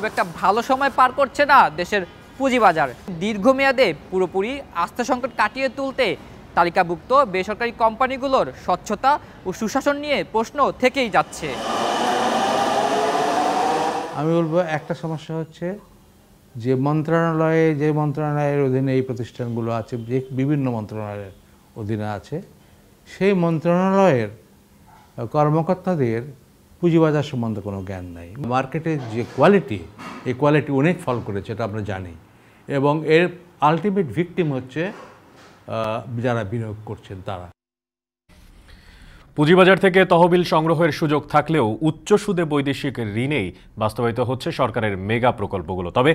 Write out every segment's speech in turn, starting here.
খুব একটা ভালো সময় পার করছে না দেশের পুঁজিবাজার। দীর্ঘমেয়াদে পুরোপুরি আস্থা সংকট কাটিয়ে তুলতে তালিকাভুক্ত বেসরকারি কোম্পানিগুলোর স্বচ্ছতা ও সুশাসন নিয়ে প্রশ্ন থেকেই যাচ্ছে। আমি বলবো একটা সমস্যা হচ্ছে যে মন্ত্রণালয়ের অধীনে এই প্রতিষ্ঠানগুলো আছে, যে বিভিন্ন মন্ত্রণালয়ের অধীনে আছে, সেই মন্ত্রণালয়ের কর্মকর্তাদের পুঁজিবাজার সম্বন্ধে কোনো জ্ঞান নাই। মার্কেটের যে কোয়ালিটি, এই কোয়ালিটি অনেক ফল করেছে, এটা আমরা জানি, এবং এর আলটিমেট ভিকটিম হচ্ছে যারা বিনিয়োগ করছেন তারা। পুঁজিবাজার থেকে তহবিল সংগ্রহের সুযোগ থাকলেও উচ্চ সুদে বৈদেশিক ঋণেই বাস্তবায়িত হচ্ছে সরকারের মেগা প্রকল্পগুলো। তবে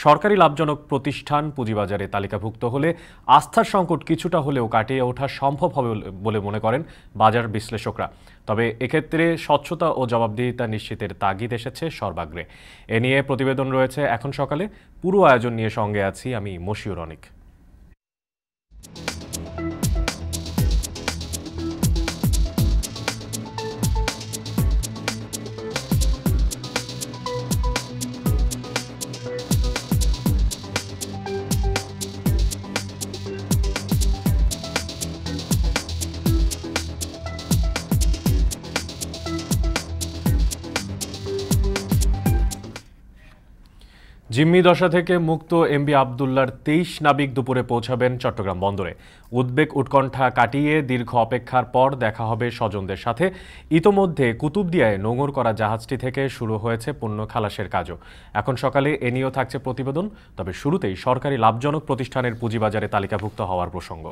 সরকারি লাভজনক প্রতিষ্ঠান পুঁজিবাজারে তালিকাভুক্ত হলে আস্থার সংকট কিছুটা হলেও কাটিয়ে ওঠা সম্ভব হবে বলে মনে করেন বাজার বিশ্লেষকরা। তবে এক্ষেত্রে স্বচ্ছতা ও জবাবদিহিতা নিশ্চিতের তাগিদ এসেছে সর্বাগ্রে। এ নিয়ে প্রতিবেদন রয়েছে এখন সকালে। পুরো আয়োজন নিয়ে সঙ্গে আছি আমি মশিউর অনিক। জিম্মি দশা থেকে মুক্ত এমবি আবদুল্লার ২৩ নাবিক দুপুরে পৌঁছাবেন চট্টগ্রাম বন্দরে। উদ্বেগ উৎকণ্ঠা কাটিয়ে দীর্ঘ অপেক্ষার পর দেখা হবে স্বজনদের সাথে। ইতোমধ্যে কুতুবদিয়ায় নোঙর করা জাহাজটি থেকে শুরু হয়েছে পণ্য খালাসের কাজও। এখন সকালে এ নিয়েও থাকছে প্রতিবেদন। তবে শুরুতেই সরকারি লাভজনক প্রতিষ্ঠানের পুঁজিবাজারে তালিকাভুক্ত হওয়ার প্রসঙ্গ।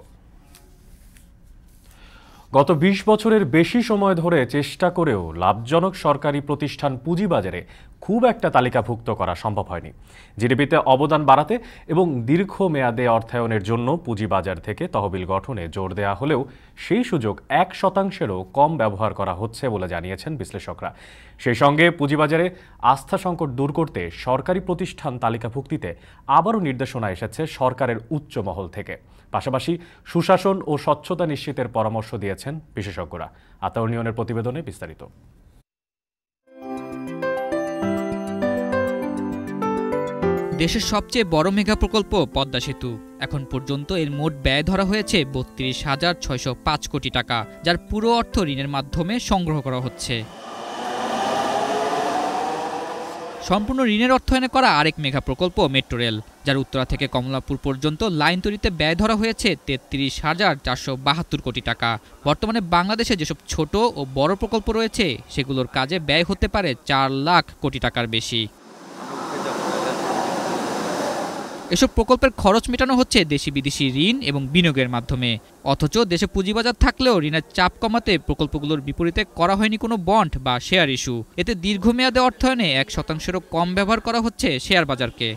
গত ২০ বছরের বেশি সময় ধরে চেষ্টা করেও লাভজনক সরকারি প্রতিষ্ঠান পুঁজিবাজারে খুব একটা তালিকাভুক্ত করা সম্ভব হয়নি। জিডিপিতে অবদান বাড়াতে এবং দীর্ঘমেয়াদে অর্থায়নের জন্য পুঁজিবাজার থেকে তহবিল গঠনে জোর দেওয়া হলেও সেই সুযোগ ১%-এরও কম ব্যবহার করা হচ্ছে বলে জানিয়েছেন বিশ্লেষকরা। সেই সঙ্গে পুঁজিবাজারে আস্থা সংকট দূর করতে সরকারি প্রতিষ্ঠান তালিকাভুক্তিতে আবারও নির্দেশনা এসেছে সরকারের উচ্চ মহল থেকে। পাশাপাশি সুশাসন ও স্বচ্ছতা নিশ্চিতের পরামর্শ দিয়েছেন বিশেষজ্ঞরা। আতাউর নিয়নের প্রতিবেদনে বিস্তারিত। দেশের সবচেয়ে বড় মেগা প্রকল্প পদ্মা সেতু। এখন পর্যন্ত এর মোট ব্যয় ধরা হয়েছে ৩২,৬০৫ কোটি টাকা, যার পুরো অর্থ ঋণের মাধ্যমে সংগ্রহ করা হচ্ছে। সম্পূর্ণ ঋণের অর্থায়নে করা আরেক মেগা প্রকল্প মেট্রো রেল, যার উত্তরা থেকে কমলাপুর পর্যন্ত লাইন তৈরিতে ব্যয় ধরা হয়েছে ৩৩,৪৭২ কোটি টাকা। বর্তমানে বাংলাদেশে যেসব ছোট ও বড় প্রকল্প রয়েছে সেগুলোর কাজে ব্যয় হতে পারে ৪ লাখ কোটি টাকার বেশি। এসব প্রকল্পের খরচ মেটানো হচ্ছে দেশি বিদেশি ঋণ এবং বিনিয়োগের মাধ্যমে। অথচ দেশে পুঁজিবাজার থাকলেও ঋণের চাপ কমাতে প্রকল্পগুলোর বিপরীতে করা হয়নি কোনো বন্ড বা শেয়ার ইস্যু। এতে দীর্ঘমেয়াদে অর্থায়নে ১%-এরও কম ব্যবহার করা হচ্ছে শেয়ার বাজারকে।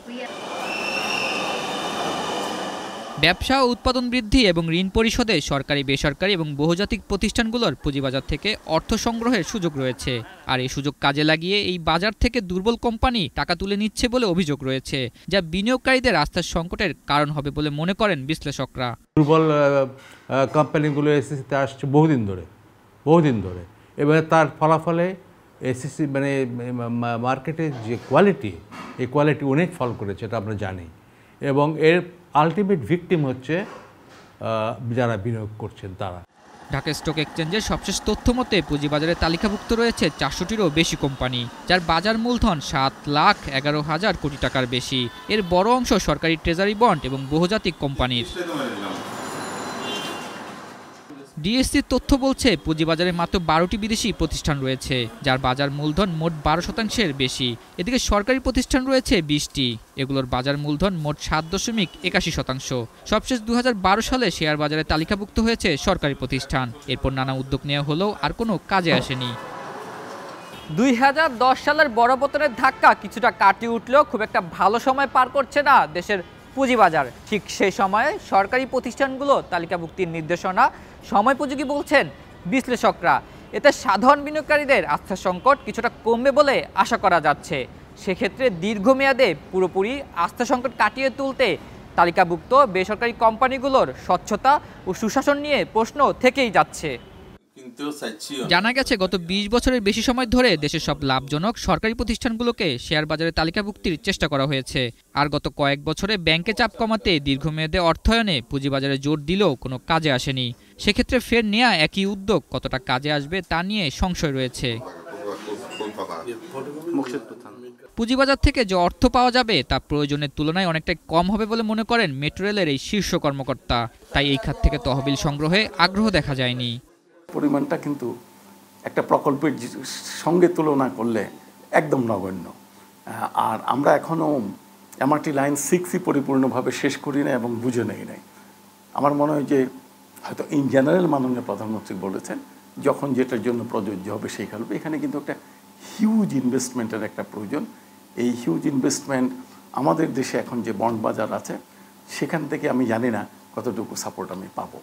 ব্যবসা ও উৎপাদন বৃদ্ধি এবং ঋণ পরিশোধে সরকারি, বেসরকারি এবং বহুজাতিক প্রতিষ্ঠানগুলোর পুঁজিবাজার থেকে অর্থ সংগ্রহের সুযোগ রয়েছে। আর এই সুযোগ কাজে লাগিয়ে এই বাজার থেকে দুর্বল কোম্পানি টাকা তুলে নিচ্ছে বলে অভিযোগ রয়েছে, যা বিনিয়োগকারীদের আস্থার সংকটের কারণ হবে বলে মনে করেন বিশ্লেষকরা। দুর্বল কোম্পানিগুলো এসএসসিতে আসছে বহুদিন ধরে, এবার তার ফলাফলে এসএসসি মার্কেটের যে কোয়ালিটি, এই কোয়ালিটি অনেক ফল করেছে, এটা আমরা জানি, এবং এর আলটিমেট ভিকটিম হচ্ছে যারা বিনিয়োগ করছেন তারা। ঢাকা স্টক এক্সচেঞ্জের সবশেষ তথ্য মতে পুঁজিবাজারে তালিকাভুক্ত রয়েছে ৪০০টিরও বেশি কোম্পানি, যার বাজার মূলধন ৭,১১,০০০ কোটি টাকার বেশি। এর বড় অংশ সরকারি ট্রেজারি বন্ড এবং বহুজাতিক কোম্পানির। ডিএসসির তথ্য বলছে পুঁজিবাজারে মাত্র ১২টি বিদেশি প্রতিষ্ঠান রয়েছে, যার বাজার মূলধন মোট ১২%-এর বেশি। এদিকে সরকারি প্রতিষ্ঠান রয়েছে ২০টি, এগুলোর বাজার মূলধন মোট ৭.৮১%। সবশেষ ২০১২ সালে শেয়ার বাজারে তালিকাভুক্ত হয়েছে সরকারি প্রতিষ্ঠান। এরপর নানা উদ্যোগ নেওয়া হলেও আর কোনো কাজে আসেনি। ২০১০ সালের বড় পতনের ধাক্কা কিছুটা কাটিয়ে উঠলেও খুব একটা ভালো সময় পার করছে না দেশের পুঁজিবাজার। ঠিক সেই সময়ে সরকারি প্রতিষ্ঠানগুলো তালিকাভুক্তির নির্দেশনা সময়োপযোগী বলছেন বিশ্লেষকরা। এতে সাধারণ বিনিয়োগকারীদের আস্থা সংকট কিছুটা কমবে বলে আশা করা যাচ্ছে। সেক্ষেত্রে দীর্ঘমেয়াদে পুরোপুরি আস্থা সংকট কাটিয়ে তুলতে তালিকাভুক্ত বেসরকারি কোম্পানিগুলোর স্বচ্ছতা ও সুশাসন নিয়ে প্রশ্ন থেকেই যাচ্ছে। জানা গেছে গত ২০ বছরের বেশি সময় ধরে দেশের সব লাভজনক সরকারি প্রতিষ্ঠানগুলোকে শেয়ার বাজারে তালিকাভুক্তির চেষ্টা করা হয়েছে। আর গত কয়েক বছরে ব্যাংকে চাপ কমাতে দীর্ঘমেয়াদে অর্থায়নে পুঁজিবাজারে জোর দিলেও কোনো কাজে আসেনি। সেক্ষেত্রে ফের নেওয়া একই উদ্যোগ কতটা কাজে আসবে তা নিয়ে সংশয় রয়েছে। পুঁজিবাজার থেকে যে অর্থ পাওয়া যাবে তা প্রয়োজনের তুলনায় অনেকটাই কম হবে বলে মনে করেন মেট্রো রেলের এই শীর্ষ কর্মকর্তা। তাই এই খাত থেকে তহবিল সংগ্রহে আগ্রহ দেখা যায়নি। পরিমাণটা কিন্তু একটা প্রকল্পের সঙ্গে তুলনা করলে একদম নগণ্য। আর আমরা এখনও এমআরটি লাইন 6ই পরিপূর্ণভাবে শেষ করি না এবং বুঝে নেই নাই। আমার মনে হয় যে হয়তো ইন জেনারেল মাননীয় প্রধানমন্ত্রী বলেছেন যখন যেটার জন্য প্রযোজ্য হবে সেই কারণে এখানে কিন্তু একটা হিউজ ইনভেস্টমেন্টের একটা প্রয়োজন। এই হিউজ ইনভেস্টমেন্ট আমাদের দেশে এখন যে বন্ড বাজার আছে সেখান থেকে আমি জানি না কতটুকু সাপোর্ট আমি পাবো।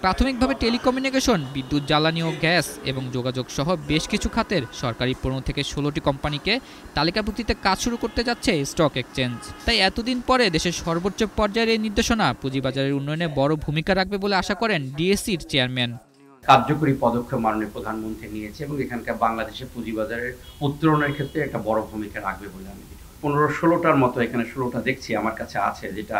প্রাথমিকভাবে টেলিকমিউনিকেশন, বিদ্যুৎ, জ্বালানি ও গ্যাস এবং যোগাযোগ সহ বেশ কিছু খাতের সরকারি 15 থেকে 16টি কোম্পানিকে তালিকাভুক্তিতে কাজ শুরু করতে যাচ্ছে স্টক এক্সচেঞ্জ। তাই এতদিন পরে দেশের সর্বোচ্চ পর্যায়ের এই নির্দেশনা পুঁজিবাজারের উন্নয়নে বড় ভূমিকা রাখবে বলে আশা করেন ডিএসসির চেয়ারম্যান। কার্যকরী পদক্ষেপ মাননীয় প্রধানমন্ত্রী নিয়েছে এবং এখানকার বাংলাদেশের পুঁজিবাজারের উত্তরণের ক্ষেত্রে একটা বড় ভূমিকা রাখবে বলে আমি 15-16টার মতো এখানে 16টা দেখছি আমার কাছে আছে, যেটা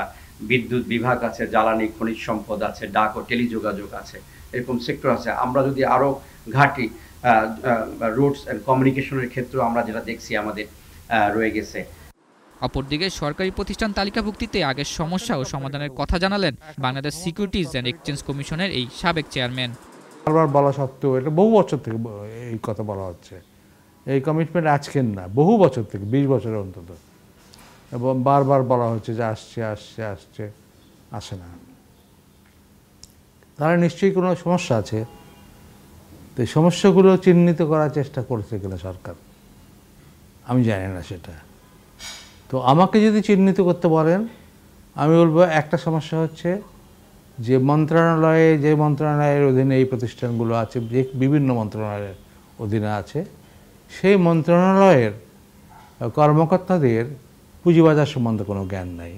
বিদ্যুৎ বিভাগ আছে, জ্বালানি খনিজ সম্পদ আছে, ডাক ও টেলিযোগাযোগ আছে, এরকম সেক্টর আছে। আমরা যদি আরও ঘাঁটি রোডস অ্যান্ড কমিউনিকেশনের ক্ষেত্রে আমরা যেটা দেখছি আমাদের রয়ে গেছে। অপরদিকে সরকারি প্রতিষ্ঠান তালিকাভুক্তিতে আগের সমস্যা ও সমাধানের কথা জানালেন বাংলাদেশ সিকিউরিটিজ অ্যান্ড এক্সচেঞ্জ কমিশনের এই সাবেক চেয়ারম্যান। বারবার বলা সত্ত্বেও এটা বহু বছর থেকে এই কথা বলা হচ্ছে। এই কমিটমেন্ট আজকের না, বহু বছর থেকে, 20 বছরের অন্তত, এবং বারবার বলা হচ্ছে যে আসছে আসছে আসছে, আসে না। তাহলে নিশ্চয়ই কোনো সমস্যা আছে। তো এই সমস্যাগুলো চিহ্নিত করার চেষ্টা করছে কিনা সরকার আমি জানি না সেটা। তো আমাকে যদি চিহ্নিত করতে বলেন আমি বলবো একটা সমস্যা হচ্ছে যে মন্ত্রণালয়ের অধীনে এই প্রতিষ্ঠানগুলো আছে, যে বিভিন্ন মন্ত্রণালয়ের অধীনে আছে, সেই মন্ত্রণালয়ের কর্মকর্তাদের পুঁজিবাজার সম্বন্ধে কোনো জ্ঞান নাই।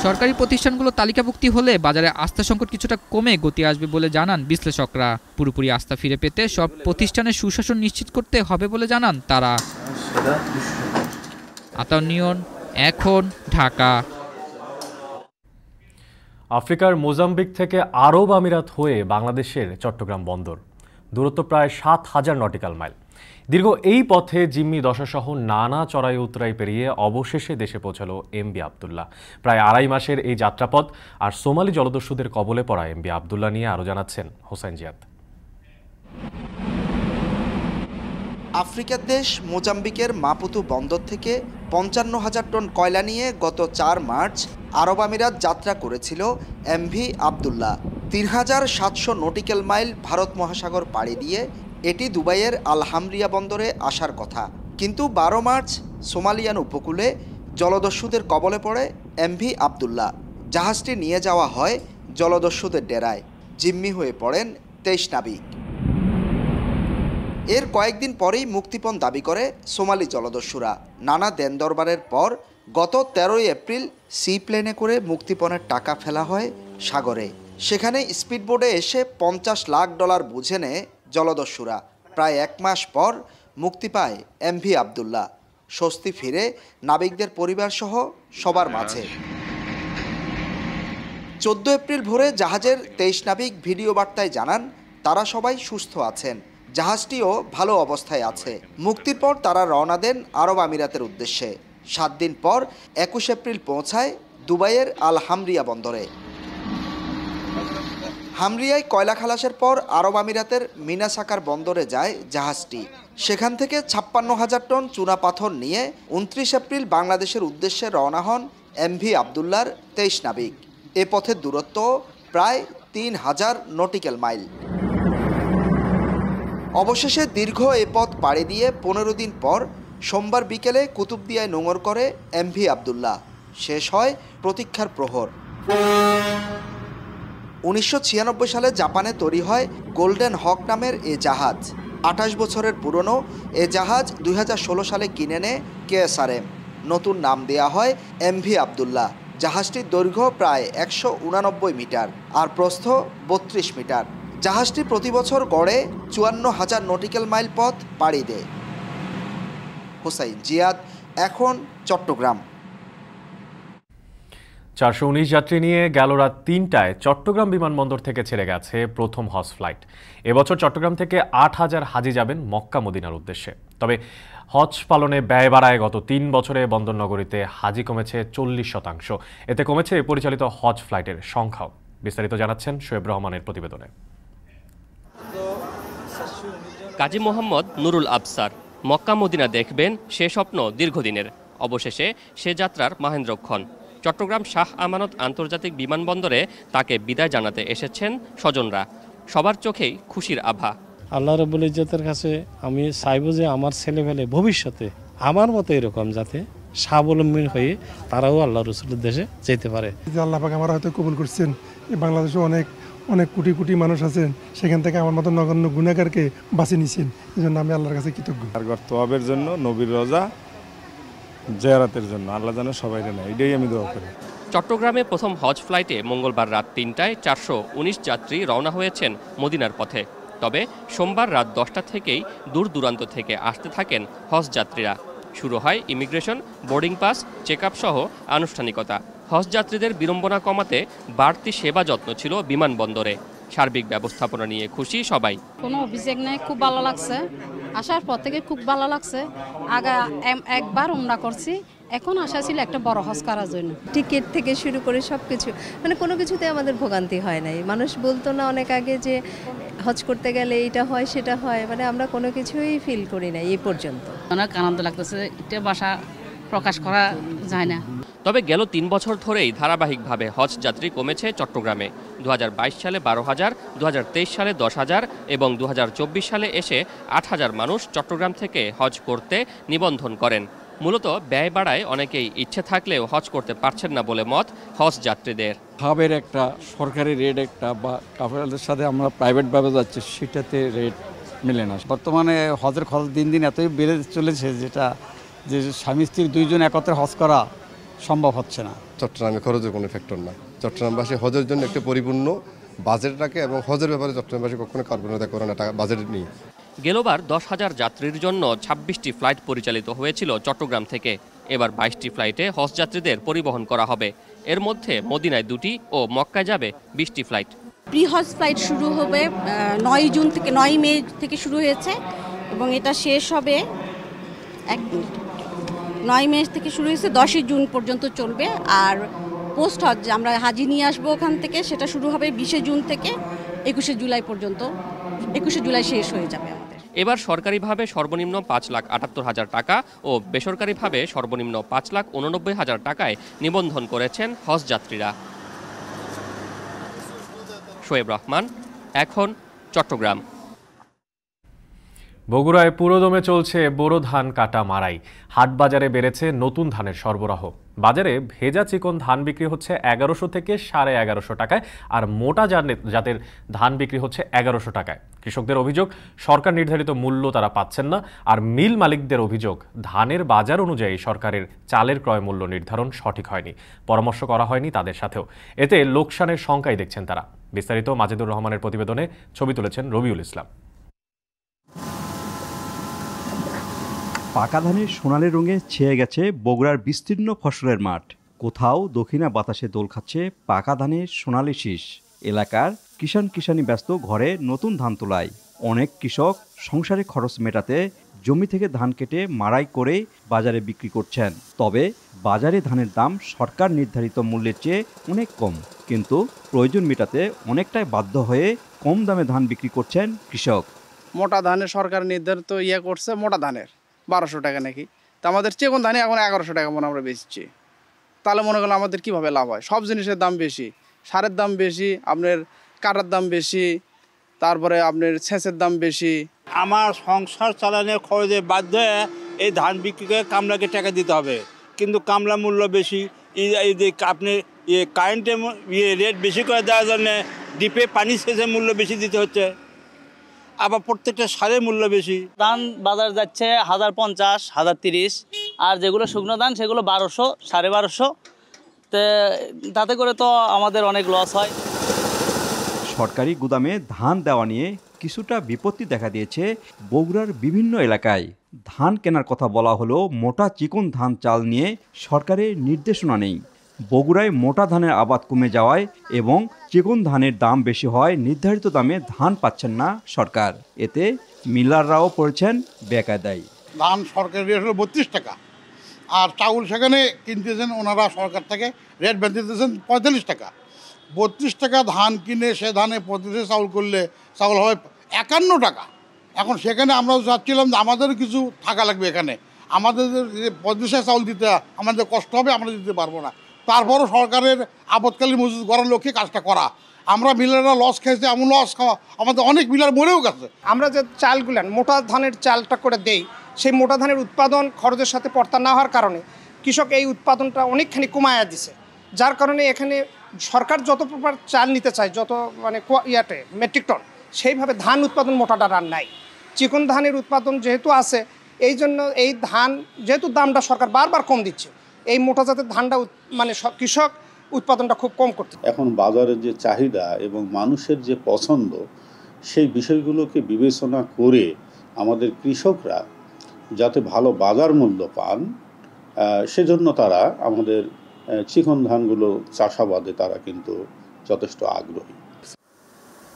সরকারি প্রতিষ্ঠানগুলো তালিকাভুক্তি হলে বাজারে আস্থা সংকট কিছুটা কমে গতি আসবে বলে জানান বিশ্লেষকরা। পুরোপুরি আস্থা ফিরে পেতে সব প্রতিষ্ঠানের সুশাসন নিশ্চিত করতে হবে বলে জানান তারা। আতাউর নিয়ন, এখন, ঢাকা। আফ্রিকার মোজাম্বিক থেকে আরব আমিরাত হয়ে বাংলাদেশের চট্টগ্রাম বন্দর, দূরত্ব প্রায় 7000 নটিক্যাল মাইল। দীর্ঘ এই পথে জিম্মি দশাসহ নানা চড়াই উতরাই পেরিয়ে অবশেষে দেশে পৌঁছালো এমভি আবদুল্লাহ। প্রায় 2.5 মাসের এই যাত্রাপথ আর সোমালি জলদস্যুদের কবলে পড়া এমভি আবদুল্লাহ নিয়ে আরও জানাচ্ছেন হোসেন জিয়াদ। আফ্রিকার দেশ মোজাম্বিকের মাপুতু বন্দর থেকে 55,000 টন কয়লা নিয়ে গত 4 মার্চ আরব আমিরাত যাত্রা করেছিল MV Abdullah. 3700 nautical mile Bharat মহাসাগর পাড়ি দিয়ে এটি দুবাইয়ের আল হামরিয়া বন্দরে আসার কথা। কিন্তু 12 মার্চ সোমালিয়ান উপকূলে জলদস্যুদের কবলে পড়ে এমভি আবদুল্লাহ। জাহাজটি নিয়ে যাওয়া হয় জলদস্যুদের ডেরায়। জিম্মি হয়ে পড়েন 23 নাবিক। এর কয়েকদিন পরেই মুক্তিপণ দাবি করে সোমালি জলদস্যুরা। নানা দেন দরবারের পর গত 13 এপ্রিল সি প্লেনে করে মুক্তিপণের টাকা ফেলা হয় সাগরে। সেখানে স্পিডবোটে এসে $50 লাখ বুঝে নেয় জলদস্যুরা। প্রায় 1 মাস পর মুক্তি পায় এমভি আবদুল্লাহ। স্বস্তি ফিরে নাবিকদের পরিবারসহ সবার মাঝে। 14 এপ্রিল ভোরে জাহাজের 23 নাবিক ভিডিও বার্তায় জানান তারা সবাই সুস্থ আছেন, জাহাজটিও ভালো অবস্থায় আছে। মুক্তির পর তারা রওনা দেন আরব আমিরাতের উদ্দেশ্যে। 7 দিন পর 21 এপ্রিল পৌঁছায় দুবাইয়ের আল হামরিয়া বন্দরে। হামরিয়ায় কয়লা খালাসের পর আরব আমিরাতের মিনাসাকার বন্দরে যায় জাহাজটি। সেখান থেকে 56,000 টন চুনা পাথর নিয়ে 29 এপ্রিল বাংলাদেশের উদ্দেশ্যে রওনা হন এমভি আবদুল্লাহর 23 নাবিক। এ পথের দূরত্ব প্রায় 3000 নটিক্যাল মাইল। অবশেষে দীর্ঘ এ পথ পাড়ি দিয়ে 15 দিন পর সোমবার বিকেলে কুতুবদিয়ায় নোঙর করে এমভি আবদুল্লাহ। শেষ হয় প্রতীক্ষার প্রহর। 1996 সালে জাপানে তৈরি হয় গোল্ডেন হক নামের এ জাহাজ। 28 বছরের পুরনো এ জাহাজ 2016 সালে কিনে নেয় কেএসআরএম। নতুন নাম দেয়া হয় এমভি আবদুল্লাহ। জাহাজটির দৈর্ঘ্য প্রায় 189 মিটার আর প্রস্থ 32 মিটার। জাহাজটি প্রতি বছর গড়ে ৫৪,০০০ নটিক্যাল মাইল পথ পাড়ি দেয়। হোসাইন জিয়াদ, এখন চট্টগ্রাম। ৪১৯ যাত্রী নিয়ে গেল রাত ৩টায় চট্টগ্রাম বিমানবন্দর থেকে ছেড়ে গেছে প্রথম হজ ফ্লাইট। এবছর চট্টগ্রাম থেকে ৮,০০০ হাজি যাবেন মক্কা মদিনার উদ্দেশ্যে। তবে হজ পালনে ব্যয় বাড়ায় গত ৩ বছরে বন্দরনগরীতে হাজি কমেছে ৪০%। এতে কমেছে পরিচালিত হজ ফ্লাইটের সংখ্যাও। বিস্তারিত জানাচ্ছেন শোয়েব রহমানের প্রতিবেদনে। কাজী মোহাম্মদ নুরুল আবসার মক্কা মদিনা দেখবেন সে স্বপ্ন দীর্ঘদিনের। অবশেষে সে যাত্রার মাহেন্দ্রক্ষণ। চট্টগ্রাম শাহ আমানত আন্তর্জাতিক বিমানবন্দরে তাকে বিদায় জানাতে এসেছেন স্বজনরা। সবার চোখেই খুশির আভা। আল্লাহ রাব্বুল ইজ্জতের কাছে আমি চাইব যে আমার ছেলেমেয়ে ভবিষ্যতে আমার মতো এরকম যাতে স্বাবলম্বী হয়ে তারাও আল্লাহ রসুলের দেশে যেতে পারে। আল্লাহ পাক আমার হয়তো কবুল করছেন। বাংলাদেশে অনেক কোটি কোটি মানুষ আছেন, সেখান থেকে আমার মতো নগণ্য গুনাহগারকে বাঁচিয়ে নিয়েছেন। এই জন্য আমি আল্লাহর কাছে কৃতজ্ঞ। তওয়াবের জন্য, নবীর রোজা জিয়ারতের জন্য আল্লাহ যেন সবাই নেয়, এটাই আমি দোয়া করি। চট্টগ্রামে প্রথম হজ ফ্লাইটে মঙ্গলবার রাত ৩টায় ৪১৯ যাত্রী রওনা হয়েছেন মদিনার পথে। তবে সোমবার রাত 10টা থেকেই দূর দূরান্ত থেকে আসতে থাকেন হজ যাত্রীরা। শুরু হয় ইমিগ্রেশন, বোর্ডিং পাস, চেকআপ সহ আনুষ্ঠানিকতা। হজ যাত্রীদের বিড়ম্বনা কমাতে বাড়তি সেবা যত্ন ছিল বিমানবন্দরে। সার্বিক ব্যবস্থাপনা নিয়ে খুশি সবাই। কোনো অভিযোগ নেই, খুব ভালো লাগছে। আসার পর থেকে খুব ভালো লাগছে। আগে একবার উমরা করছি, এখন আশা ছিল একটা বড় হজ করার জন্য। টিকিট থেকে শুরু করে সব কিছু, মানে কোনো কিছুতে আমাদের ভোগান্তি হয় নাই। মানুষ বলতো না অনেক আগে যে হজ করতে গেলে এটা হয় সেটা হয়, মানে আমরা কোনো কিছুই ফিল করি নাই এই পর্যন্ত। অনেক আনন্দ লাগতেছে, এটা ভাষা প্রকাশ করা যায় না। তবে গেল ৩ বছর ধরেই ধারাবাহিকভাবে হজ যাত্রী কমেছে চট্টগ্রামে। ২০২২ সালে ১২,০০০, ২০২৩ সালে ১০,০০০ এবং ২০২৪ সালে এসে ৮,০০০ মানুষ চট্টগ্রাম থেকে হজ করতে নিবন্ধন করেন। মূলত ব্যয় বাড়ায় অনেকেই ইচ্ছে থাকলেও হজ করতে পারছেন না বলে মত হজ যাত্রীদের। হাবের একটা সরকারি রেট একটা বা কাফেলাদের সাথে আমরা প্রাইভেটভাবে যাচ্ছি, সেটাতে রেট মেলে না। বর্তমানে হজের খরচ দিন দিন এতই বেড়ে চলেছে যে স্বামী স্ত্রী দুইজন একত্রে হজ করা সম্ভব হচ্ছে না। চট্টগ্রামে খরচের কোনো ফ্যাক্টর নাই। চট্টগ্রামবাসী হজের জন্য একটা পরিপূর্ণ বাজেট রাখে এবং হজের ব্যাপারে চট্টগ্রামবাসী কখনো কার্পণ্যতা করে না, টাকা বাজেট নেই। গেলবার ১০,০০০ যাত্রীর জন্য ২৬টি ফ্লাইট পরিচালিত হয়েছিল চট্টগ্রাম থেকে। এবার ২২টি ফ্লাইটে হজ যাত্রীদের পরিবহন করা হবে। এর মধ্যে মদিনায় 2টি ও মক্কায় যাবে 20টি ফ্লাইট। প্রি হজ ফ্লাইট শুরু হবে ৯ মে থেকে শুরু হয়েছে এবং এটা শেষ হবে 9 মে থেকে শুরু হয়েছে 10 জুন পর্যন্ত চলবে। আর পোস্ট হজ আমরা হাজি নিয়ে আসবো ওখান থেকে, সেটা শুরু হবে 20 জুন থেকে 21 জুলাই পর্যন্ত। 21 জুলাই শেষ হয়ে যাবে আমাদের। এবার সরকারিভাবে সর্বনিম্ন ৫,৭৮,০০০ টাকা ও বেসরকারিভাবে সর্বনিম্ন ৫,৮৯,০০০ টাকায় নিবন্ধন করেছেন হজ যাত্রীরা। শোয়েব রহমান, এখন চট্টগ্রাম। বগুড়ায় পুরোদমে চলছে বোরো ধান কাটা মারাই। হাট বাজারে বেড়েছে নতুন ধানের সরবরাহ। বাজারে ভেজা চিকন ধান বিক্রি হচ্ছে ১১০০ থেকে ১১৫০ টাকায়, আর মোটা জাতের ধান বিক্রি হচ্ছে ১১০০ টাকায়। কৃষকদের অভিযোগ, সরকার নির্ধারিত মূল্য তারা পাচ্ছেন না। আর মিল মালিকদের অভিযোগ, ধানের বাজার অনুযায়ী সরকারের চালের ক্রয় মূল্য নির্ধারণ সঠিক হয়নি, পরামর্শ করা হয়নি তাদের সাথেও। এতে লোকসানের শঙ্কাই দেখছেন তারা। বিস্তারিত মাজেদুর রহমানের প্রতিবেদনে, ছবি তুলেছেন রবিউল ইসলাম। পাকা ধানের সোনালি রঙে ছেয়ে গেছে বগুড়ার বিস্তীর্ণ ফসলের মাঠ। কোথাও দক্ষিণা বাতাসে দোল খাচ্ছে পাকা ধানের সোনালি শীষ। এলাকার কিষানি ব্যস্ত ঘরে নতুন ধান তোলায়। অনেক কৃষক সংসারে খরচ মেটাতে জমি থেকে ধান কেটে মাড়াই করে বাজারে বিক্রি করছেন। তবে বাজারে ধানের দাম সরকার নির্ধারিত মূল্যের চেয়ে অনেক কম, কিন্তু প্রয়োজন মেটাতে অনেকটাই বাধ্য হয়ে কম দামে ধান বিক্রি করছেন কৃষক। মোটা ধানের সরকার নির্ধারিত করছে, মোটা ধানের ১২০০ টাকা নাকি, তা আমাদের চিকন ধানে এখন ১১০০ টাকা মনে আমরা বেচছি। তাহলে মনে করলে আমাদের কীভাবে লাভ হয়? সব জিনিসের দাম বেশি, সারের দাম বেশি, আপনার কাটার দাম বেশি, তারপরে আপনার সেচের দাম বেশি। আমার সংসার চালানোর খরচে বাধ্য হয়ে এই ধান বিক্রি করে কামলাকে টাকা দিতে হবে, কিন্তু কামলা মূল্য বেশি। এই যে আপনি কারেন্টের রেট বেশি করে দেওয়ার জন্যে ডিপে পানি সেচের মূল্য বেশি দিতে হচ্ছে, আবার প্রত্যেকটা সারের মূল্য বেশি। ধান বাজার যাচ্ছে ১,০৫০, ১,০৩০, আর যেগুলো শুকনো ধান সেগুলো ১২০০, ১,২৫০। তাতে করে তো আমাদের অনেক লস হয়। সরকারি গুদামে ধান দেওয়া নিয়ে কিছুটা বিপত্তি দেখা দিয়েছে বগুড়ার বিভিন্ন এলাকায়। ধান কেনার কথা বলা হলেও মোটা চিকন ধান চাল নিয়ে সরকারের নির্দেশনা নেই। বগুড়ায় মোটা ধানের আবাদ কমে যাওয়ায় এবং চিকন ধানের দাম বেশি হয় নির্ধারিত দামে ধান পাচ্ছেন না সরকার। এতে মিলাররাও পড়েছেন বেকায়দায়। ধান সরকারি রেট হলো 32 টাকা, আর চাউল সেখানে কিনতেছেন ওনারা সরকার থেকে রেট বেঁধে দিতেছেন 45 টাকা। 32 টাকা ধান কিনে সে ধানে 35 চাউল করলে চাউল হয় 51 টাকা। এখন সেখানে আমরা চাচ্ছিলাম যে আমাদের কিছু থাকা লাগবে, এখানে আমাদের 35 চাউল দিতে আমাদের কষ্ট হবে, আমরা দিতে পারবো না। তারপরও সরকারের আপৎকালীন মজুদ করার লক্ষ্যে কাজটা করা। আমরা মিলাররা লস খাইছে, এমন লস খাওয়া আমাদের অনেক মিলার মরেও গেছে। আমরা যে চালগুলো মোটা ধানের চালটা করে দেই, সেই মোটা ধানের উৎপাদন খরচের সাথে পড়তা না হওয়ার কারণে কৃষক এই উৎপাদনটা অনেকখানি কমায়া দিছে, যার কারণে এখানে সরকার যত প্রকার চাল নিতে চায়, যত মানে মেট্রিক টন, সেইভাবে ধান উৎপাদন মোটাটা আর নাই। চিকন ধানের উৎপাদন যেহেতু আছে, এই জন্য এই ধান যেহেতু দামটা সরকার বারবার কম দিচ্ছে, এই মোটা জাতের ধানটা মানে কৃষক উৎপাদনটা খুব কম করতে। এখন বাজারের যে চাহিদা এবং মানুষের যে পছন্দ, সেই বিষয়গুলোকে বিবেচনা করে আমাদের কৃষকরা যাতে ভালো বাজার মূল্য পান, সেজন্য তারা আমাদের চিকন ধানগুলো চাষাবাদে তারা কিন্তু যথেষ্ট আগ্রহী।